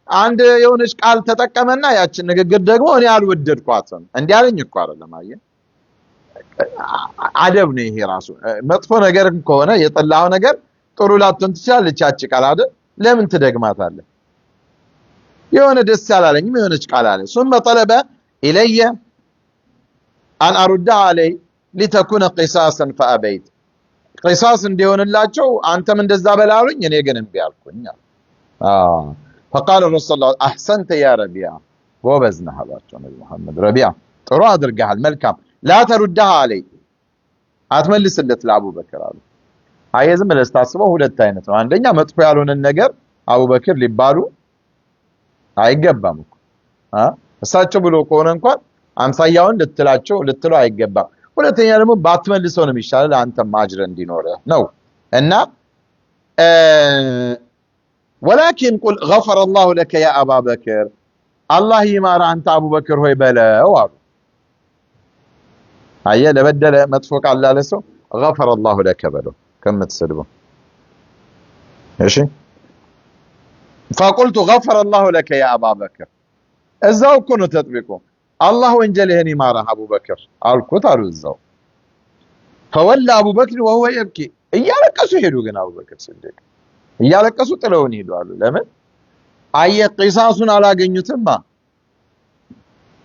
አንድ የሆነች ቃል ተጠቀመና ያችን ንግግር ደግሞ እኔ አልወደድኳትም። እንዲህ አለኝ እኮ አይደለም። አየህ አደብ ነው ይሄ ራሱ። መጥፎ ነገር ከሆነ የጠላኸው ነገር ጥሩ ላትሆን ትችላለች ያቺ ቃል አይደል? ለምን ትደግማታለህ? የሆነ ደስ ያላለኝም የሆነች ቃል አለ። ثم طلب الي ان ارد عليه لتكون قصاصا فابيت። ቂሳስ እንዲሆንላቸው አንተም እንደዛ በላሉኝ እኔ ግን እምቢ አልኩኝ። فقال الرسول الله احسنت يا ربيع። ጎበዝነህ አሏቸው ነብዩ መሐመድ። ረቢዓ ጥሩ አድርገሃል፣ መልካም። لا تردها عليه አትመልስለት ለአቡበክር አሉ። አየህ ዝም ብለህ ስታስበው ሁለት አይነት ነው። አንደኛ መጥፎ ያልሆነን ነገር አቡበክር ሊባሉ አይገባም እኮ እሳቸው ብሎ ከሆነ እንኳን አምሳያውን ልትለው አይገባም። ሁለተኛ ደግሞ ባትመልሰው ነው የሚሻለው፣ አንተም አጅር እንዲኖርህ ነው። እና ወላኪን ቁል ገፈረ ላሁ ለከ ያ አባ በክር፣ አላህ ይማርህ አንተ አቡበክር ሆይ በለው አሉ። አየህ ለበደለ መጥፎ ቃል ላለ ሰው ገፈረ ላሁ ለከ በለው ከምትሰድበው። እሺ فقلت غفر الله لك يا أبا بكر። እዛው እኮ ነው ተጥቢቁ። አላህ ወንጀልህን ይማርህ አቡበክር አልኩት አሉ እዛው። فولى أبو بكر وهو يبكي። እያለቀሱ ሄዱ። ግን አቡበክር ስዲቅ እያለቀሱ ጥለውን ሄዱ አሉ። ለምን? አየህ ቂሳሱን አላገኙትማ።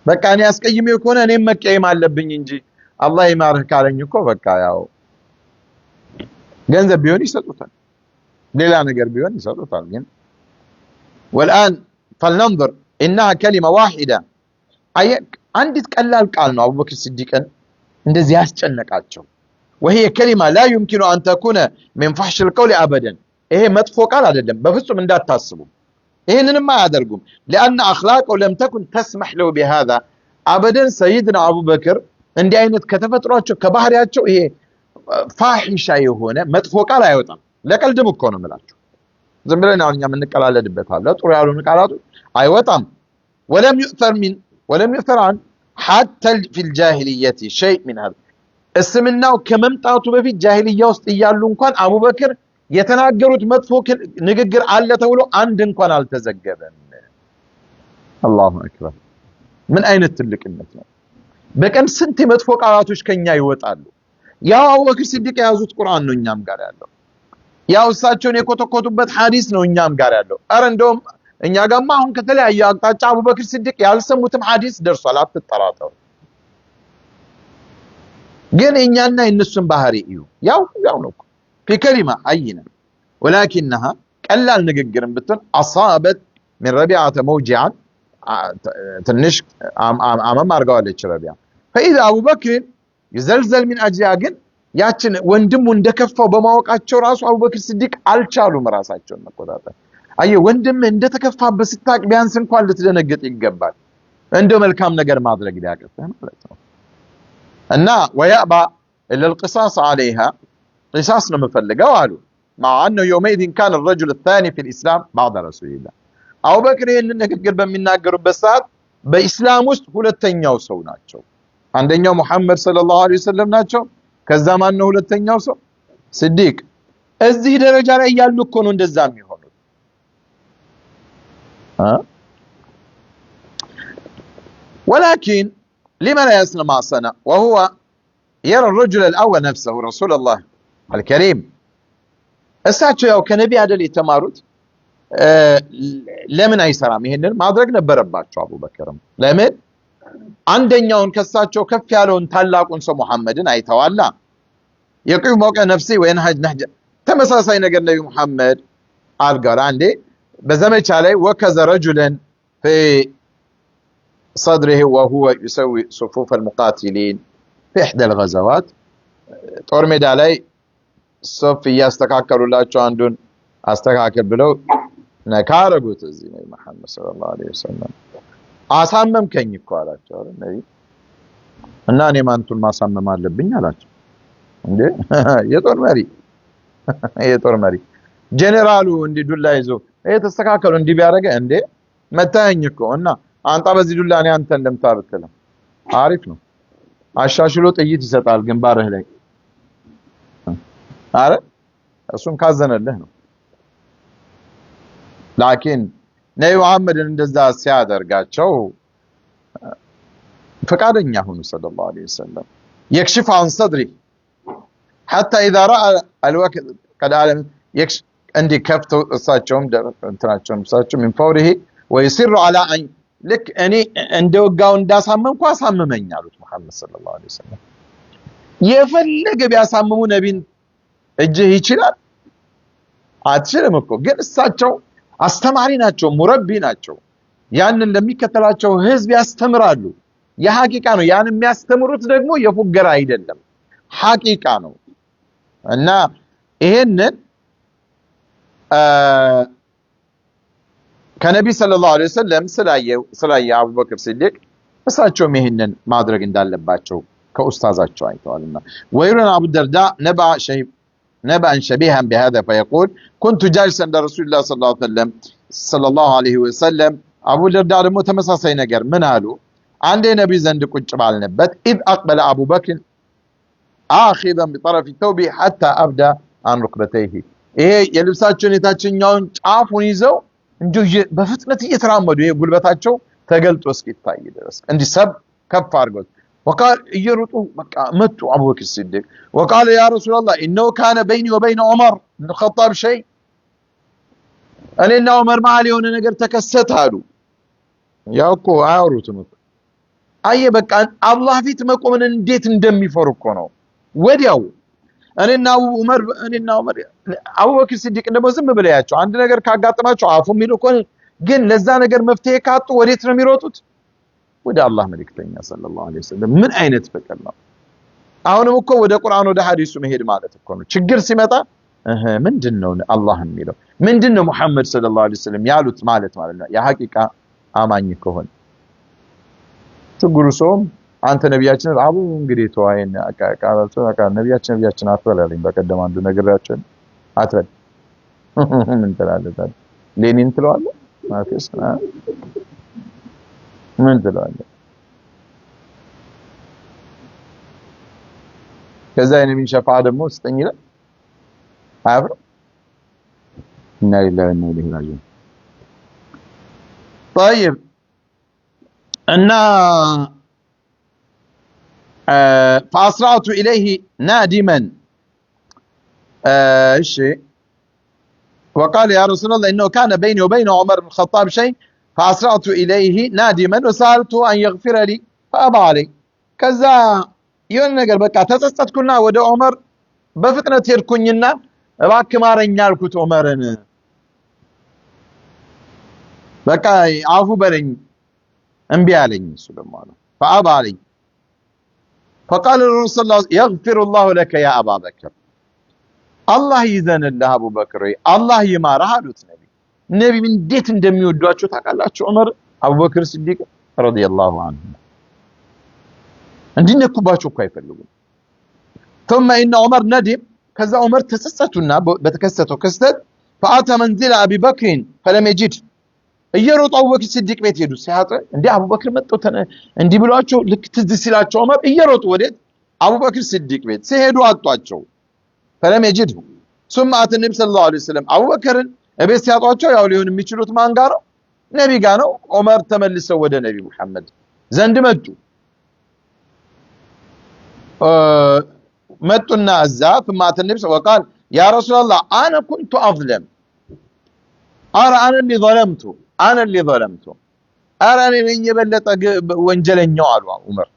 በቃ እኔ አስቀይሜው ከሆነ እኔም መቀየም አለብኝ እንጂ አላህ ይማርህ ካለኝ እኮ በቃ ያው ገንዘብ ቢሆን ይሰጡታል፣ ሌላ ነገር ቢሆን ይሰጡታል። ግን والآن فلننظر إنها كلمة واحدة. أي عندي قلال قال أبو بكر الصديق እንደዚህ ያስጨነቃቸው وهي كلمة لا يمكن أن تكون من فحش القول أبدا። ይሄ መጥፎ ቃል አይደለም በፍጹም እንዳታስቡ። ይሄንንም አያደርጉም። لأن أخلاقه لم تكن تسمح له بهذا أبدا። سيدنا أبو بكر እንዲህ አይነት ከተፈጥሯቸው ከባህሪያቸው ይሄ ፋሂሻ የሆነ መጥፎ ቃል አይወጣም። ለቀልድም እኮ ነው የምላችሁ። ዝም ብለን አሁን እኛ የምንቀላለድበት አለ ጥሩ ያሉን ቃላቶች አይወጣም። ولم يؤثر عن حتى في الجاهلية شيء من هذا። እስልምናው ከመምጣቱ በፊት ጃሂልያ ውስጥ እያሉ እንኳን አቡበክር የተናገሩት መጥፎ ንግግር አለ ተብሎ አንድ እንኳን አልተዘገበም። አላሁ አክበር። ምን አይነት ትልቅነት ነው! በቀን ስንት የመጥፎ ቃላቶች ከኛ ይወጣሉ። ያው አቡበክር ሲዲቅ የያዙት ቁርአን ነው እኛም ጋር ያለው። ያው እሳቸውን የኮተኮቱበት ሐዲስ ነው እኛም ጋር ያለው። አረ እንደውም እኛ ጋርማ አሁን ከተለያየ አቅጣጫ አቡበክር ሲዲቅ ያልሰሙትም ሐዲስ ደርሷል። አትጠራጠሩ። ግን እኛና የነሱን ባህሪ እዩ። ያው ነው في كلمة أينة ولكنها ቀላል ንግግርን ብትሆን አሳበት من ربيعة موجعا ትንሽ አመም አርጋዋለች ረቢያ فإذا أبو بكر يزلزل من أجلها ግን ያችን ወንድሙ እንደከፋው በማወቃቸው ራሱ አቡበክር ሲዲቅ አልቻሉም ራሳቸውን መቆጣጠር አየህ ወንድም እንደተከፋበት ስታቅ ቢያንስ እንኳን ልትደነግጥ ይገባል እንደው መልካም ነገር ማድረግ ሊያቀጥህ ማለት ነው እና ويأبى إلا القصاص عليها قصاص ነው መፈልገው አሉ مع أنه يومئذ كان الرجل الثاني في الإسلام بعد رسول الله አቡበክር ይህንን ንግግር በሚናገሩበት ሰዓት በእስላም ውስጥ ሁለተኛው ሰው ናቸው አንደኛው ሙሐመድ ሰለላሁ ዐለይሂ ወሰለም ናቸው ከዛ ማን ነው ሁለተኛው ሰው ሲዲቅ እዚህ ደረጃ ላይ ያሉ እኮ ነው እንደዛ የሚሆኑት ولكن لما لا يصنع ما صنع وهو يرى الرجل الأول نفسه رسول الله الكريم እሳቸው ያው ከነቢ አይደል የተማሩት ለምን አይሰራም ይሄንን ማድረግ ነበረባቸው አቡበክርም ለምን አንደኛውን ከሳቸው ከፍ ያለውን ታላቁን ሰው መሐመድን አይተዋላ يقيم موقع نفسي وينهج نهج ተመሳሳይ ነገር ነብዩ መሐመድ አልጋራ አንዴ በዘመቻ ላይ وكذ رجلا في صدره وهو يسوي صفوف المقاتلين في احدى الغزوات ጦር ሜዳ ላይ ሶፍ ያስተካከሉላቸው አንዱን አስተካከል ብለው ነካረጉት እዚህ ነው መሐመድ ሰለላሁ ዐለይሂ ወሰለም አሳመምከኝ እኮ አላቸው አይደል ነብይ እና እኔ ማንቱን ማሳመም አለብኝ አላቸው እንዴ የጦር መሪ ጀነራሉ እንዲ ዱላ ይዞ ተስተካከሉ እንዲ ቢያረገ እንዴ መታየኝ እኮ እና አንተ በዚህ ዱላ እኔ አንተ እንደምታበተለም አሪፍ ነው አሻሽሎ ጥይት ይሰጣል ግንባርህ ላይ አረ እሱን ካዘነልህ ነው ላኪን ነብዩ መሐመድን እንደዛ ሲያደርጋቸው ፈቃደኛ ሆኑ ሰለላሁ ዐለይሂ ወሰለም يكشف عن صدري حتى اذا راى الوقت قد علم يكشف عندي كفتو እሳቸውም እንትናቸውም እሳቸው من فوره ويصر على ان لك اني እንደወጋው እንዳሳመምኩ አሳመመኝ አሉት መሐመድ ሰለላሁ ዐለይሂ ወሰለም የፈለገ ቢያሳምሙ ነብይን እጅህ ይችላል አትችልም እኮ ግን እሳቸው አስተማሪ ናቸው ሙረቢ ናቸው ያንን ለሚከተላቸው ህዝብ ያስተምራሉ የሐቂቃ ነው ያን የሚያስተምሩት ደግሞ የፉገራ አይደለም ሐቂቃ ነው እና ይሄንን ከነብይ ሰለላሁ ዐለይሂ ወሰለም ስላየ አቡበክር ሲዲቅ እሳቸውም ይሄንን ማድረግ እንዳለባቸው ከኡስታዛቸው አይተዋልና ወይሩን አቡ ደርዳ نبأ شبيها بهذا فيقول كنت جالسا عند رسول الله صلى الله عليه وسلم أبو الدرداء متمساسي ነገር ምን አሉ አንዴ ነብይ ዘንድ ቁጭ ባልነበት إذ أقبل أبو بكر آخذا بطرف ثوبه حتى أبدى عن ركبتيه ይሄ የልብሳቸውን የታችኛውን ጫፉን ይዘው እንጂ በፍጥነት እየተራመዱ ይሄ ጉልበታቸው ተገልጦ እስኪታይ ድረስ እንዲሰብ ከፍ አድርገው وقال يرطوا متوا أبو بكر الصديق وقال يا رسول الله إنه كان بيني وبين عمر بن الخطاب شيء قال إن عمر ما عليه نجر تكست هادو يا أكو عاروتنك أي بقى الله في تمكو من نديت ندمي فرقونه وديو أنا عمر أبو بكر الصديق إنه زم بلاياتشو عند نجر كعقاتماتشو عافو ميلو كون جن لزا نجر مفتيه كاتو وديت رميروتوت ወደ አላህ መልእክተኛ ሰለላሁ ዐለይሂ ወሰለም ምን አይነት ፍቅር ነው አሁንም እኮ ወደ ቁርአን ወደ ሐዲሱ መሄድ ማለት እኮ ነው ችግር ሲመጣ ምንድነው አላህ የሚለው ምንድነው መሐመድ ሰለላሁ ዐለይሂ ወሰለም ያሉት ማለት ነው የሐቂቃ አማኝ ከሆነ ትጉሩ ሰው አንተ ነብያችን አቡ እንግዲህ ተዋይን አቃቃ ነብያችን አትበላለኝ በቀደም አንዱ ነገራችን አትበል ምን ተላለታል ሌኒን ትለዋለህ ማርክስ ምን ትላለህ ከዛ የነብይ ሸፋዓ ደግሞ ስጠኝ ይላል አብሮ እና ኢላሂ ወኢና ኢለይሂ ራጂዑን طيب እና فأسرعت إليه نادما الشيء وقال يا رسول الله إنه كان بيني وبين عمر بن الخطاب شيء فأسرعت إليه نادما وسألته أن يغفر لي فأبى علي كذا يون ነገር በቃ ተጸጸትኩና ወደ ዑመር በፍጥነት ሄድኩኝና እባክህ ማረኝ አልኩት ዑመርን በቃ አፉ በለኝ እምቢ አለኝ እሱ ደግሞ አለ فأبى علي فقال الرسول صلى الله عليه وسلم يغفر الله لك يا أبا بكر الله ይዘንልህ አቡ በክር አላህ ይማርህ አሉት ነቢ ምን እንዴት እንደሚወዷቸው ታውቃላችሁ ዑመር አቡበክር ሲዲቅ ረዲየላሁ ዐንሁ እንዲነኩባቸው እኮ አይፈልጉም ثم ان عمر ندم ከዛ ዑመር ተጸጸቱና በተከሰተው ክስተት فأتى منزل أبي بكر فلم يجد እየሮጡ አቡበክር ሲዲቅ ቤት ሄዱ ሲያጡ እንዴ አቡበክር መጥቶ እንዲ ብሏቸው ልክ ትዝ ሲላቸው ዑመር እየሮጡ ወዴት አቡበክር ሲዲቅ ቤት ሲሄዱ አጧቸው فلم يجده ثم أتى النبي صلى الله عليه وسلم አቡበክርን እቤት ሲያጧቸው ያው ሊሆን የሚችሉት ማን ጋር ነው ነቢ ጋር ነው ዑመር ተመልሰው ወደ ነቢ መሐመድ ዘንድ መጡና እዛ ثم أتى النبي وقال يا رسول الله أنا كنت أظلم أرى أنا اللي ظلمته أرى أنا اللي የበለጠ ወንጀለኛው አሉ ዑመር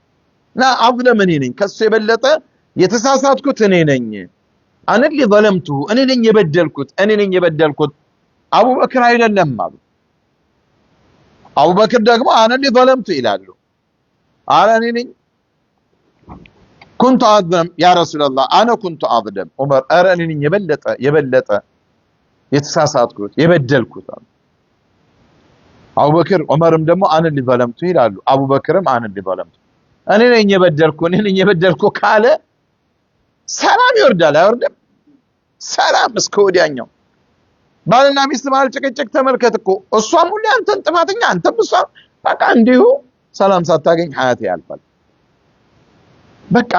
لا أظلم እኔ ነኝ ከሱ የበለጠ የተሳሳትኩት እኔ ነኝ أنا اللي ظلمته أنا اللي የበደልኩት አቡበክር አይደለም አሉ አቡበክር ደግሞ أنا اللي ظلمته ይላሉ أرى እኔ ነኝ كنت أظلم يا رسول الله أنا كنت أظلم عمر أرى أني የበለጠ የተሳሳትኩት የበደልኩት አቡበክር ዑመርም ደግሞ أنا اللي ظلمته ይላሉ አቡበክርም أنا اللي ظلمته እኔ ነኝ የበደልኩ ካለ ሰላም ይወርዳል አይወርድም ሰላም እስከ ወዲያኛው ባልና ሚስት ማለት ጭቅጭቅ ተመልከት እኮ እሷም ሁሉ አንተን ጥፋተኛ አንተም እሷም በቃ እንዲሁ ሰላም ሳታገኝ ሐያት ያልፋል በቃ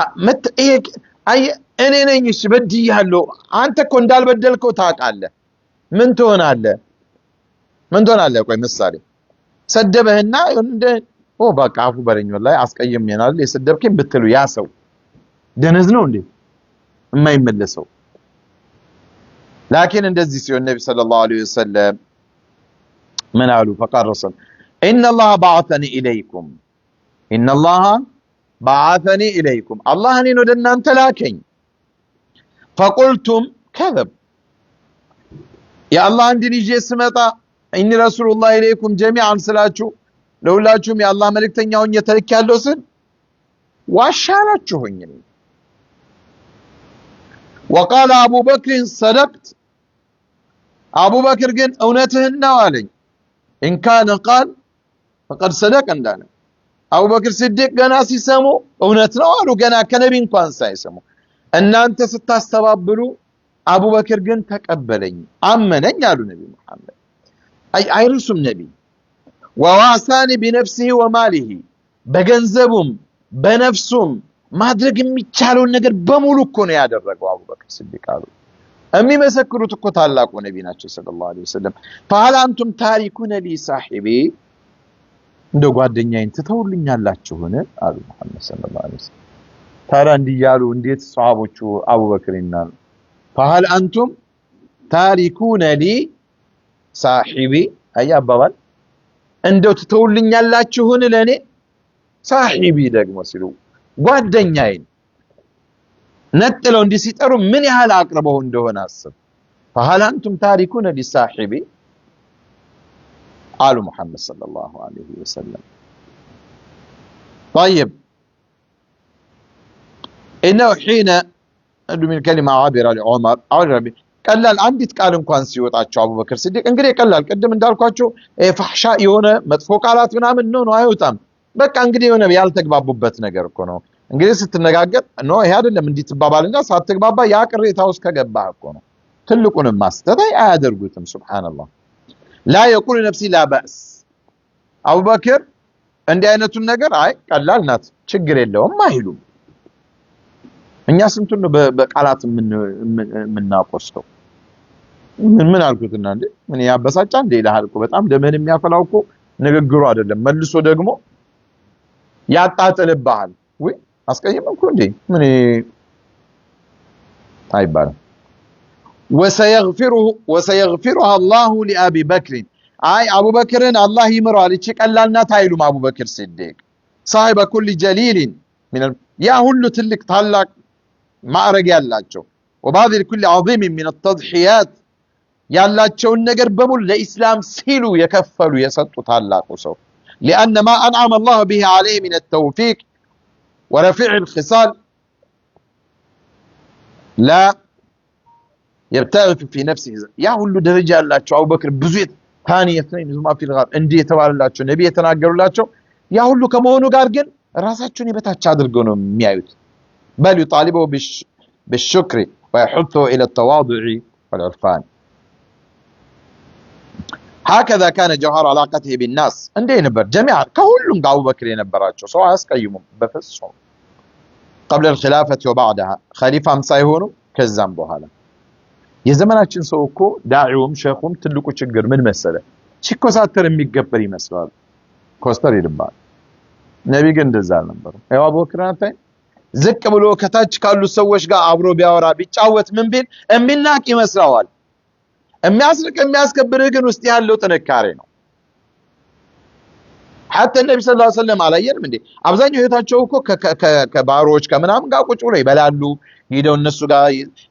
እኔ ነኝ እሺ በድያለሁ አንተ እኮ እንዳልበደልከው ታውቃለህ ምን ትሆናለህ ቆይ ምሳሌ ሰደበህና እንደ በቃ አፉ በለኝ ወላሂ አስቀየምኛል የሰደብከኝ ብትሉ ያ ሰው ደነዝ ነው እንዴ የማይመለሰው لكن እንደዚህ ሲሆን ነብይ ሰለላሁ ዐለይሂ ወሰለም ምን አሉ فقال رسول ان الله بعثني اليكم الله እኔን ወደ እናንተ ላከኝ فقلتم كذب يا الله እንዲን ይዤ ስመጣ اني رسول الله اليكم جميعا ስላችሁ ለሁላችሁም የአላህ መልእክተኛ ሆኜ ተልኬያለሁ ስል ዋሻላችሁኝ وقال ابو بكر صدقت ابو بكر ግን እውነትህን ነው አለኝ ان كان قال فقد صدق እንዳለ አቡ በክር ሲዲቅ ገና ሲሰሙ እውነት ነው አሉ ገና ከነቢ እንኳን ሳይሰሙ እናንተ ስታስተባብሉ አቡ በክር ግን ተቀበለኝ አመነኝ አሉ ነቢ መሐመድ አይርሱም ነቢ وواساني بنفسه وماله በገንዘቡም በነፍሱም ማድረግ የሚቻለው ነገር በሙሉ እኮ ነው ያደረገው አቡ በክር ሲዲቅ አሉ የሚመሰክሩት እኮ ታላቁ ነቢ ናቸው ሰለላሁ ዐለይሂ ወሰለም فهل انتم تاركون لي صاحبي እንደ ጓደኛዬን ትተውልኛላችሁን አሉ መሐመድ ሰለላሁ ዐለይሂ ወሰለም ታዲያ እንዲያሉ እንዴት ሷሃቦቹ አቡበክርና فهل انتم تاركون لي صاحبي አያባባል እንደው ትተውልኛላችሁን ለኔ صاحبي ደግሞ ሲሉ ጓደኛዬን ነጥለው እንዲህ ሲጠሩ ምን ያህል አቅርበው እንደሆነ አስብ فهل انتم تاركون لي صاحبي قالوا محمد صلى الله عليه وسلم طيب إنه حين من كلمة عابرة لعمر ቀላል አንዲት ቃል እንኳን ሲወጣቸው አቡበክር ሲዲቅ እንግዲህ ቀላል ቀደም እንዳልኳቸው ፈህሻ የሆነ መጥፎ ቃላት ምናምን ነው አይወጣም በቃ እንግዲህ የሆነ ያልተግባቡበት ነገር እኮ ነው እንግዲህ ስትነጋገር ነው ይሄ አይደለም እንዲህ ትባባልና ሳትግባባ ያ ቅሬታ ውስጥ ከገባህ እኮ ነው ትልቁንም ማስተታይ አያደርጉትም ሱብሃንአላህ لا يقول نفسي لا بأس أبو بكر عندي አይነቱን ነገር አይ ቀላል ናት ችግር የለውም አይሉም እኛ ስንቱን ነው በቃላት ምናቆስተው ምን አልኩትና እንዴ ምን ያበሳጫ እንዴ ይላል እኮ በጣም ደመን የሚያፈላው እኮ ንግግሩ አይደለም መልሶ ደግሞ ያጣጥልብሃል ወይ አስቀየመኩ እንዴ ምን አይባልም وسيغفرها الله لأبي بكر أي أبو بكر الله يمر على شيء قلنا تايلو أبو بكر الصديق صاحب كل جليل من يا هلو تلك تعلق ما رجال لاجو وبعض كل عظيم من التضحيات ያላቸውን ነገር በሙሉ ለኢስላም ሲሉ የከፈሉ የሰጡ ታላቁ ሰው لأن ما أنعم الله به عليه من التوفيق ورفع الخصال لا يبتغي في نفسه يا ሁሉ ደረጃ ያላቸው አቡበክር ብዙ ثاني اثنين ما في الغار እንዲህ የተባለላቸው ነብይ የተናገሩላቸው ያ ሁሉ ከመሆኑ ጋር ግን ራሳቸውን የበታች አድርገው ነው የሚያዩት بل يطالبه بالشكر ويحثه إلى التواضع والعرفان هكذا كان جوهر علاقته بالناس እንዴ ነበር جميعا ከሁሉም ጋር አቡበክር የነበራቸው ሰው አያስቀይሙም በፍጹም قبل الخلافة وبعدها خليفة ሳይሆኑ ከዛም በኋላ የዘመናችን ሰው እኮ ዳዒውም ሸኹም ትልቁ ችግር ምን መሰለ ሲኮሳተር የሚገበር ይመስላል ኮስተር ይልባል ነብይ ግን እንደዛ ነበር ያው አቡበክር አታይ ዝቅ ብሎ ከታች ካሉ ሰዎች ጋር አብሮ ቢያወራ ቢጫወት ምን ቢል እሚናቅ ይመስላል የሚያስርቅ የሚያስከብር ግን ውስጥ ያለው ጥንካሬ ነው حتى النبي صلى الله عليه وسلم አላየንም እንዴ አብዛኛው ህይወታቸው እኮ ከባሮች ከምናምን ጋር ቁጭ ብለው ይበላሉ ሄደው እነሱ ጋር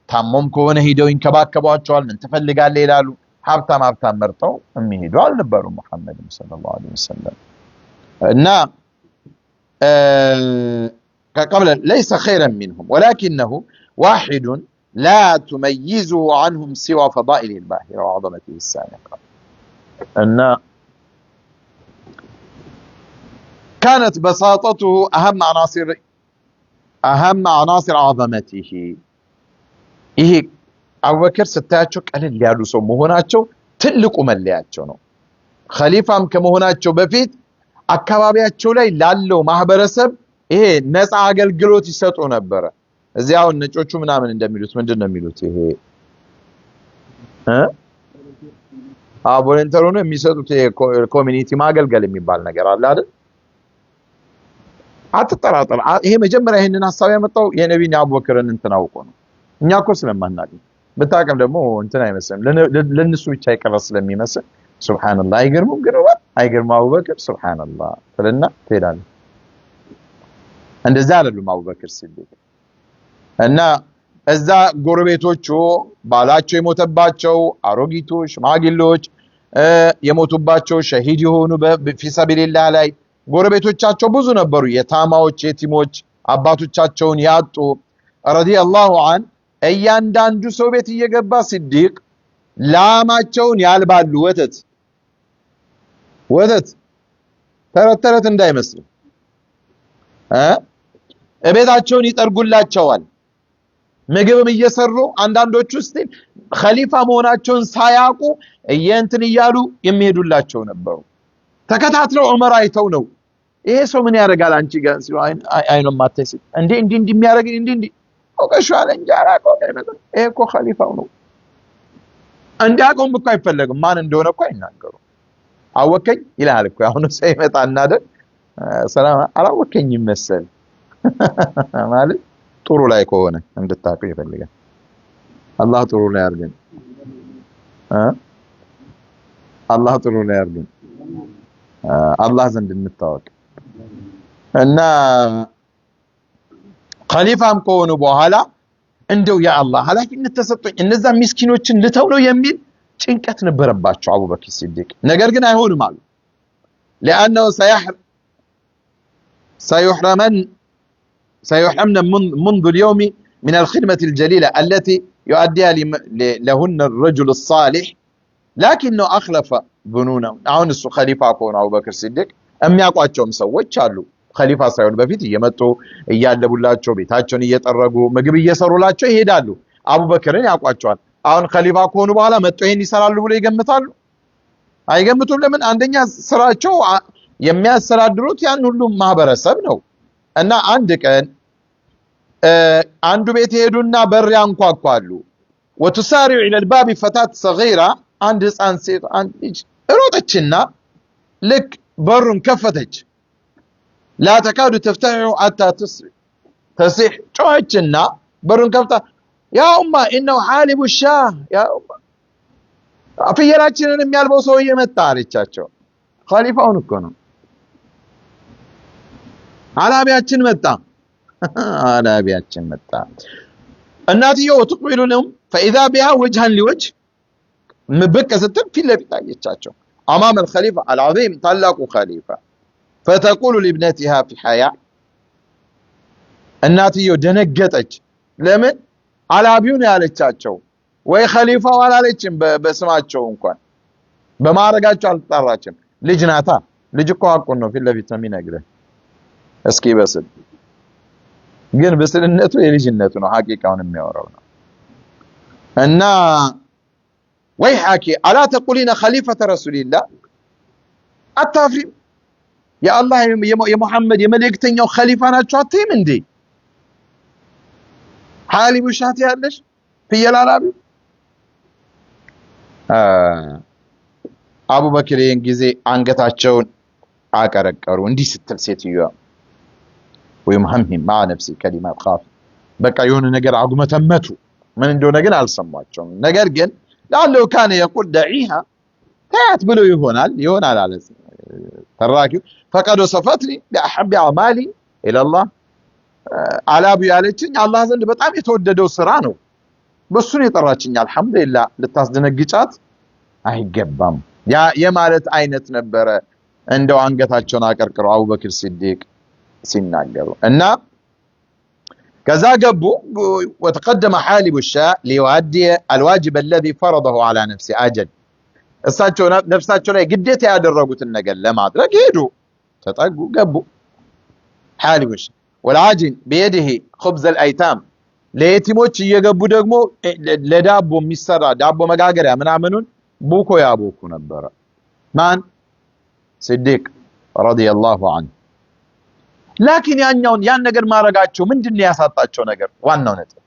ታሞም ከሆነ ሄደው ይንከባከቧቸዋል ምን ትፈልጋለህ ይላሉ ሀብታም መርጠው የሚሄዱ አልነበሩ መሐመድ ሰለላሁ ዐለይሂ ወሰለም እና قبل ليس خيرا منهم ولكنه واحد لا تميزه عنهم سوى فضائله الباهرة وعظمته السابقة أن كانت بساطته أهم عناصر عظمته إيه أبو بكر ستاتشو قلل يالو سو مهوناتشو تلقوا ملياتشو نو خليفة كمهوناتشو بفيت أكبابياتشو لاي لالو ማህበረሰብ ይሄ ነፃ አገልግሎት ይሰጡ ነበር እዚያው ነጮቹ ምናምን እንደሚሉት ምንድነው የሚሉት ይሄ ቮለንተር ነው የሚሰጡት ኮሚኒቲ ማገልገል የሚባል ነገር አለ አይደል አትጠራጠር ይሄ መጀመሪያ ይሄንን ሐሳብ ያመጣው የነብዩ አቡበክርን እንትን አውቆ ነው እኛ እኮ ስለማናቅ በታቀም ደግሞ እንትን አይመስልም ለነሱ ብቻ ይቀርስ ስለሚመስል ሱብሃንአላህ አይገርሙም ግን አይገርም አቡበክር ሱብሃንአላህ ስለና ተይዳል እንደዛ አይደሉም አቡበክር ሲዲቅ እና እዛ ጎረቤቶቹ ባላቸው የሞተባቸው አሮጊቶች ሽማግሌዎች የሞቱባቸው ሸሂድ የሆኑ በፊሰቢልላህ ላይ ጎረቤቶቻቸው ብዙ ነበሩ የታማዎች የቲሞች አባቶቻቸውን ያጡ ረዲየላሁ ዐን እያንዳንዱ ሰው ቤት እየገባ ሲዲቅ ላማቸውን ያልባሉ ወተት ተረት እንዳይመስል እቤታቸውን ይጠርጉላቸዋል ምግብም እየሰሩ አንዳንዶቹ እስቲ ኸሊፋ መሆናቸውን ሳያውቁ እየንትን ይያሉ የሚሄዱላቸው ነበሩ ተከታትለው ዑመር አይተው ነው ይሄ ሰው ምን ያደርጋል አንቺ ጋር ሲሉ አይኖም ማተሲ እንዴ የሚያደርግ እንዴ ወቀሻለ እንጃራ ቆቀመ ይሄ እኮ ኸሊፋው ነው እንዲያቆም እኮ አይፈለግም ማን እንደሆነ እኮ አይናገሩ አወከኝ ይላል እኮ አሁን ሳይመጣና አይደል ሰላም አላወከኝ ይመስል ማለት ጥሩ ላይ ከሆነ እንድታቁ ይፈልጋል አላህ ጥሩ ላይ ያርገን አላህ ጥሩ ላይ ያርገን አላህ ዘንድ እንታወቅ እና ኸሊፋም ከሆኑ በኋላ እንደው ያ አላህ ኃላፊነት ተሰጥቶኝ እነዛ ምስኪኖችን ልተው ነው የሚል ጭንቀት ነበረባቸው አቡበክር ሲዲቅ ነገር ግን አይሆንም አሉ لانه سيحرمنا منذ اليوم من الخدمة الجليلة التي يؤديها لهن الرجل الصالح لكنه أخلف ظنونه አሁን እሱ ኸሊፋ ከሆነ አቡበክር ሲዲቅ የሚያቋቸውም ሰዎች አሉ ኸሊፋ ሳይሆን በፊት እየመጡ እያለቡላቸው ቤታቸውን እየጠረጉ ምግብ እየሰሩላቸው ይሄዳሉ አቡበክርን ያቋቸዋል አሁን ኸሊፋ ከሆኑ በኋላ መጥቶ ይሄን ይሰራሉ ብለው ይገምታሉ አይገምቱም ለምን አንደኛ ስራቸው የሚያስተዳድሩት ያን ሁሉ ማህበረሰብ ነው እና አንድ ቀን አንዱ ቤት ሄዱና በር ያንኳኳሉ وتسارع الى الباب فتاة صغيرة عند ህፃን ሴት አንድ ሮጠችና ልክ በሩን ከፈተች لا تكاد تفتحه حتى تصيح ጮኸችና በሩን ከፍታ يا أمة إنه حالب الشاه يا أمة ፍየላችንን የሚያልበው ሰውዬ መጣ አለቻቸው ኸሊፋውን እኮ ነው አላቢያችን መጣ እናትየው ትቅቢሉንም فإذا بها وجها لوجه مبكة ستن في اللي بتاعيتشاتشو أمام الخليفة العظيم طلقوا خليفة فتقول لابنتها في حياة الناتيو دنقتج لمن على أبيوني على تشاتشو وي خليفة ولا عليكم بسماتشو انكوان بما رقاتشو على الطراتشم لجناتا لجكو حقونو في اللي بيتمين أقره اسكي بسل قل بسل النتو يلجنتو نو حقيقة ونمي ورونا أنا ويحكي ألا تقولين خليفة رسول الله التافريم يا الله يا محمد يا ملكتين يا خليفة أنا شاتي من دي حالي بشاتي هالش في العربي أبو بكر ينجزي عنقتاشون عاقرقرو اندي ستل سيتيو ويمهمهم مع نفسي كلمات خاف بقى يون نجر عقمة تمتو من دو نجر على سمواتشون نجر جن لعله كان يقول دعيها تات بلو يهونال على تراكي فقد وصفتني بأحب أعمالي إلى الله على أبي عليتشن الله زند بطعم يتوددو سرانو بسوني طراتشن الحمد لله للتصدنقيات أي قبام يا مالت عينت نبرة عندو عنقتاتشون آكركرو أبو بكر الصديق سناقرو إنه كذا قبو وتقدم حالب الشاء ليؤدي الواجب الذي فرضه على نفسه أجل እሳቸው ነፍሳቸው ላይ ግዴታ ያደረጉትን ነገር ለማድረግ ሄዱ ተጠጉ ገቡ حالبش والعاجن بيده خبز الايتام ለየቲሞች እየገቡ ደግሞ ለዳቦ የሚሰራ ዳቦ መጋገሪያ ምናምኑን ቡኮ ያቦኩ ነበር ማን صديق رضي الله عنه لكن ያን ነገር ማረጋቸው ምንድነው ያሳጣቸው ነገር ዋናው ነጥብ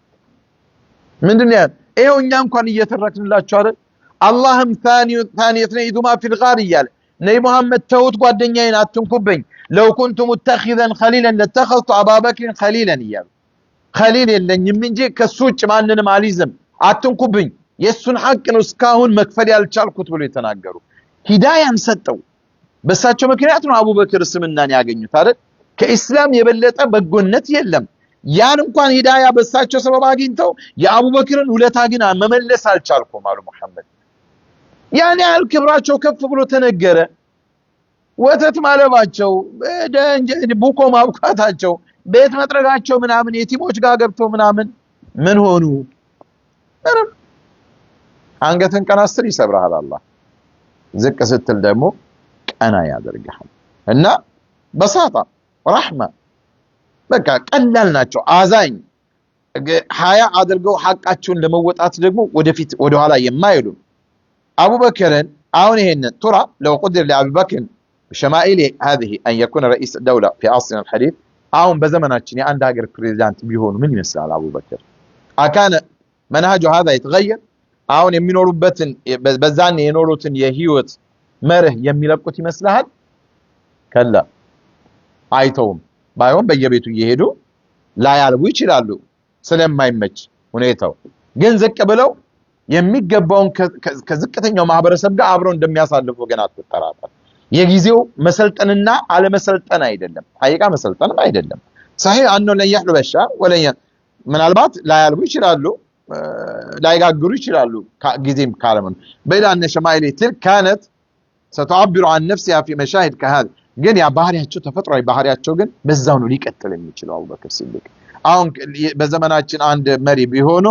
ምንድነው ይሄው እኛ እንኳን እየተረክንላቸው አይደል اللهم ثاني اثنين ما في الغار يال نبي محمد توت قدنيين اتنكبኝ لو كنت متخذا خليلا لاتخذت ابا بكر خليلا يال خليل የለኝም እንጂ ከሱ ውጭ ማንንም አልይዝም አትንኩብኝ የሱን ሐቅ ነው እስካሁን መክፈል ያልቻልኩት ብሎ የተናገሩ ሂዳያን ሰጠው በሳቸው ምክንያት ነው አቡበክር ስምናን ያገኙት አይደል ከኢስላም የበለጠ በጎነት የለም ያን እንኳን ሂዳያ በሳቸው ሰበብ አግኝተው የአቡበክርን ሁለታ ግን መመለስ አልቻልኩም አሉ መሐመድ ያን ያህል ክብራቸው ከፍ ብሎ ተነገረ ወተት ማለባቸው ቡኮ ማብቃታቸው ቤት መጥረጋቸው ምናምን የቲሞች ጋር ገብተው ምናምን ምን ሆኑ አንገትን ቀና ስር ይሰብራል አላህ ዝቅ ስትል ደግሞ ቀና ያደርጋል እና በሳጣ ረህማ በቃ ቀላል ናቸው አዛኝ ሀያ አድርገው ሐቃቸውን ለመወጣት ደግሞ ወደፊት ወደ ኋላ የማይሉ أبو بكر أون هن ترى لو قدر لأبي بكر بشمائل هذه أن يكون رئيس الدولة في عصرنا الحديث أون بزمناتنا عند هاجر بريزيدنت بيهون من يمثل أبو بكر أكان منهجه هذا يتغير أون يمينو ربتن بزان ينورتن يهيوت مره يميلبكوت يمثلها كلا አይተውም ባይሆን በየቤቱ እየሄዱ ላይ ያልቡ ይችላሉ ስለማይመች ሁኔታው ግን ዝቅ ብለው የሚገባውን ከዝቅተኛው ማህበረሰብ ጋር አብረው እንደሚያሳልፉ ገና አትጠራጠር የጊዜው መሰልጠንና አለመሰልጠን አይደለም ሐቂቃ መሰልጠንም አይደለም صحيح انه لا يحلو بشار ولا ምናልባት ላይ ያልቡ ይችላሉ ላይ ጋግሩ ይችላሉ ጊዜም ካለምን በላ ان شمائل تلك كانت ستعبر عن نفسها في مشاهد كهذا ግን ያ ባህሪያቸው ተፈጥሯዊ ባህሪያቸው ግን በዛው ነው ሊቀጥል የሚችለው አቡበክር ሲዲቅ አሁን በዘመናችን አንድ መሪ ቢሆኑ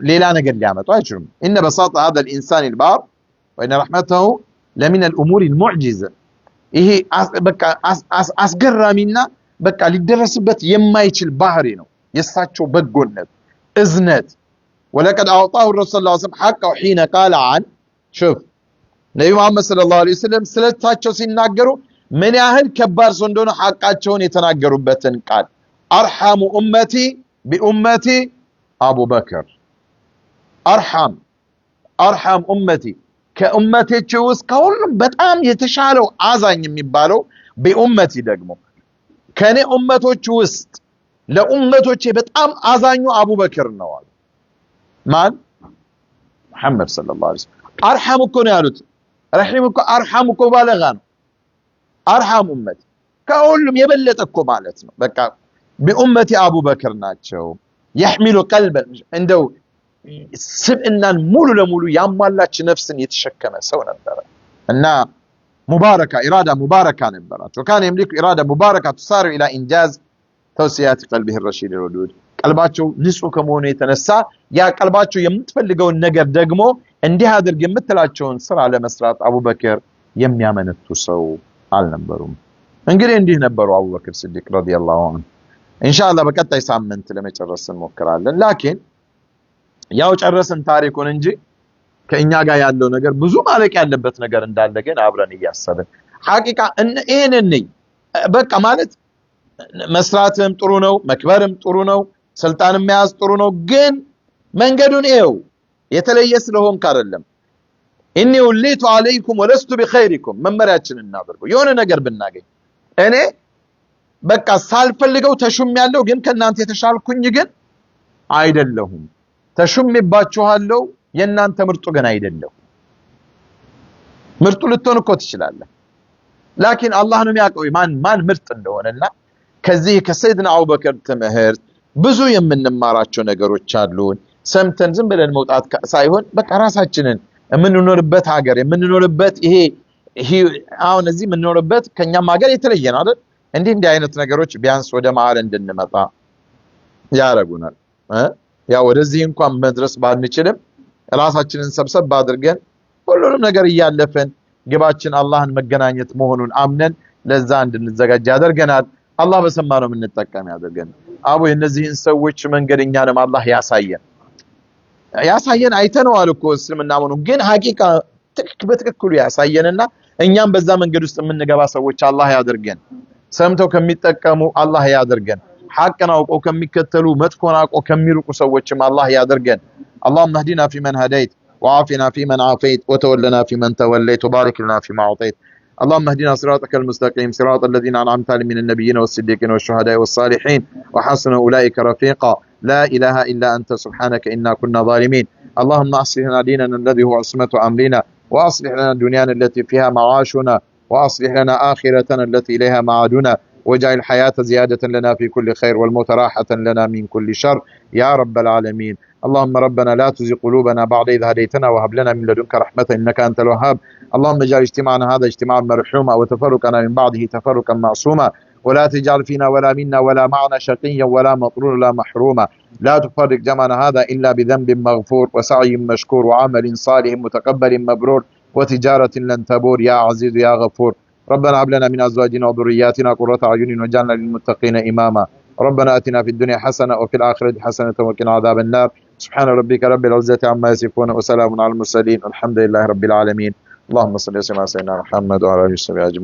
ሌላ ነገር ሊያመጡ አይችሉም ان بساطه هذا الانسان البار وان رحمته لمن الامور المعجزه ይሄ በቃ አስገራሚና በቃ ሊደረስበት የማይችል ባህሪ ነው የሳቸው በጎነት እዝነት ولقد اعطاه الرسول صلى الله عليه وسلم حقه حين قال عن شوف ነብዩ መሐመድ ሰለላሁ ዐለይሂ ወሰለም ስለታቸው ሲናገሩ ምን ያህል ከባድ ሰው እንደሆነ ሐቃቸውን የተናገሩበትን ቃል አርሐሙ ኡመቲ ቢኡመቲ አቡበክር አርሐም ኡመቲ ከኡመቴች ውስጥ ከሁሉም በጣም የተሻለው አዛኝ የሚባለው ቢኡመቲ ደግሞ ከኔ ኡመቶች ውስጥ ለኡመቶቼ በጣም አዛኙ አቡበክር ነው አሉ ማን መሐመድ ሰለላሁ ዐለይሂ ወሰለም አርሐም እኮ ነው ያሉት ረሂምኩ አርሐምኩ ባለጋ ነው አርሐም ኡመት ከሁሉም የበለጠ እኮ ማለት ነው በቃ ቢኡመቲ አቡበክር ናቸው يحمل قلبا እንደው ስብዕናን ሙሉ ለሙሉ ያሟላች ነፍስን የተሸከመ ሰው ነበረ እና ሙባረካ ኢራዳ ሙባረካ ነበራቸው وكان يملك إرادة مباركة تسارع إلى إنجاز توصيات قلبه الرشيد الودود ቀልባቸው ንጹህ ከመሆኑ የተነሳ ያ ቀልባቸው የምትፈልገውን ነገር ደግሞ እንዲህ አድርግ የምትላቸውን ስራ ለመስራት አቡበክር የሚያመነቱ ሰው አልነበሩም እንግዲህ እንዲህ ነበሩ አቡበክር ሲዲቅ ረዲየላሁ ዐንሁ ኢንሻአላህ በቀጣይ ሳምንት ለመጨረስ እንሞክራለን ላኪን ያው ጨረስን ታሪኩን እንጂ ከኛ ጋር ያለው ነገር ብዙ ማለቅ ያለበት ነገር እንዳለ ግን አብረን እያሰብን ሐቂቃ እኔን በቃ ማለት መስራትም ጥሩ ነው መክበርም ጥሩ ነው ስልጣንም መያዝ ጥሩ ነው ግን መንገዱን ኤው የተለየ ስለሆንክ አይደለም ኢኒ ወሊቱ አለይኩም ወለስቱ بخيركم መመሪያችንን እናድርገው የሆነ ነገር ብናገኝ እኔ በቃ ሳልፈልገው ተሹም ያለው ግን ከናንተ የተሻልኩኝ ግን አይደለሁም ተሹምባችኋለሁ የናንተ ምርጡ ግን አይደለም ምርጡ ልትሆን እኮ ትችላለህ ላኪን አላህ ነው የሚያውቀው ማን ምርጥ እንደሆነና ከዚህ ከሰይድና አቡበክር ትምህርት ብዙ የምንማራቸው ነገሮች አሉን ሰምተን ዝም ብለን መውጣት ሳይሆን በቃ ራሳችንን የምንኖርበት ሀገር የምንኖርበት ይሄ አሁን እዚህ የምንኖርበት ከኛም ሀገር የተለየ ነው አይደል እንዲህ አይነት ነገሮች ቢያንስ ወደ መሃል እንድንመጣ ያረጉናል ያ ወደዚህ እንኳን መድረስ ባንችልም ራሳችንን ሰብሰብ አድርገን ሁሉንም ነገር ያያለፈን ግባችን አላህን መገናኘት መሆኑን አምነን ለዛ እንድንዘጋጅ ያደርገናል አላህ በሰማነው እንጠቀም ያደርገን አቡ የነዚህን ሰዎች መንገደኛንም አላህ ያሳየን አይተነዋል እኮ እስልምና መሆኑን ግን ሐቂቃ በትክክሉ ያሳየንና እኛም በዛ መንገድ ውስጥ የምንገባ ሰዎች አላህ ያደርገን ሰምተው ከሚጠቀሙ አላህ ያደርገን حقا አውቀው ከሚከተሉ መጥፎን አውቀው ከሚርቁ ሰዎችም አላህ ያደርገን اللهم اهدنا فيمن هديت وعافنا فيمن عافيت وتولنا فيمن توليت وبارك لنا فيما أعطيت اللهم اهدنا صراطك المستقيم صراط الذين أنعمت عليهم من النبيين والصديقين والشهداء والصالحين وحسن أولئك رفيقا لا إله إلا أنت سبحانك إنا كنا ظالمين اللهم أصلح لنا ديننا الذي هو عصمة أمرنا وأصلح لنا دنيانا التي فيها معاشنا وأصلح لنا آخرتنا التي إليها معادنا واجعل الحياة زيادة لنا في كل خير والموت راحة لنا من كل شر يا رب العالمين اللهم ربنا لا تزغ قلوبنا بعد إذ هديتنا وهب لنا من لدنك رحمة إنك أنت الوهاب اللهم اجعل اجتماعنا هذا اجتماعا مرحوما وتفرقنا من بعده تفرقا معصوما ولا تجعل فينا ولا منا ولا معنا شقيا ولا مطرودا ولا محروما لا تفرق جمعنا هذا إلا بذنب مغفور وسعي مشكور وعمل صالح متقبل مبرور وتجارة لن تبور يا عزيز يا غفور ربنا هب لنا من أزواجنا وذرياتنا قرة أعين واجعلنا للمتقين إماما ربنا آتنا في الدنيا حسنة وفي الآخرة حسنة وقنا عذاب النار سبحان ربك رب العزة عما يصفون وسلام على المرسلين والحمد لله رب العالمين اللهم صل وسلم على سيدنا محمد وعلى آله وصحبه أجمعين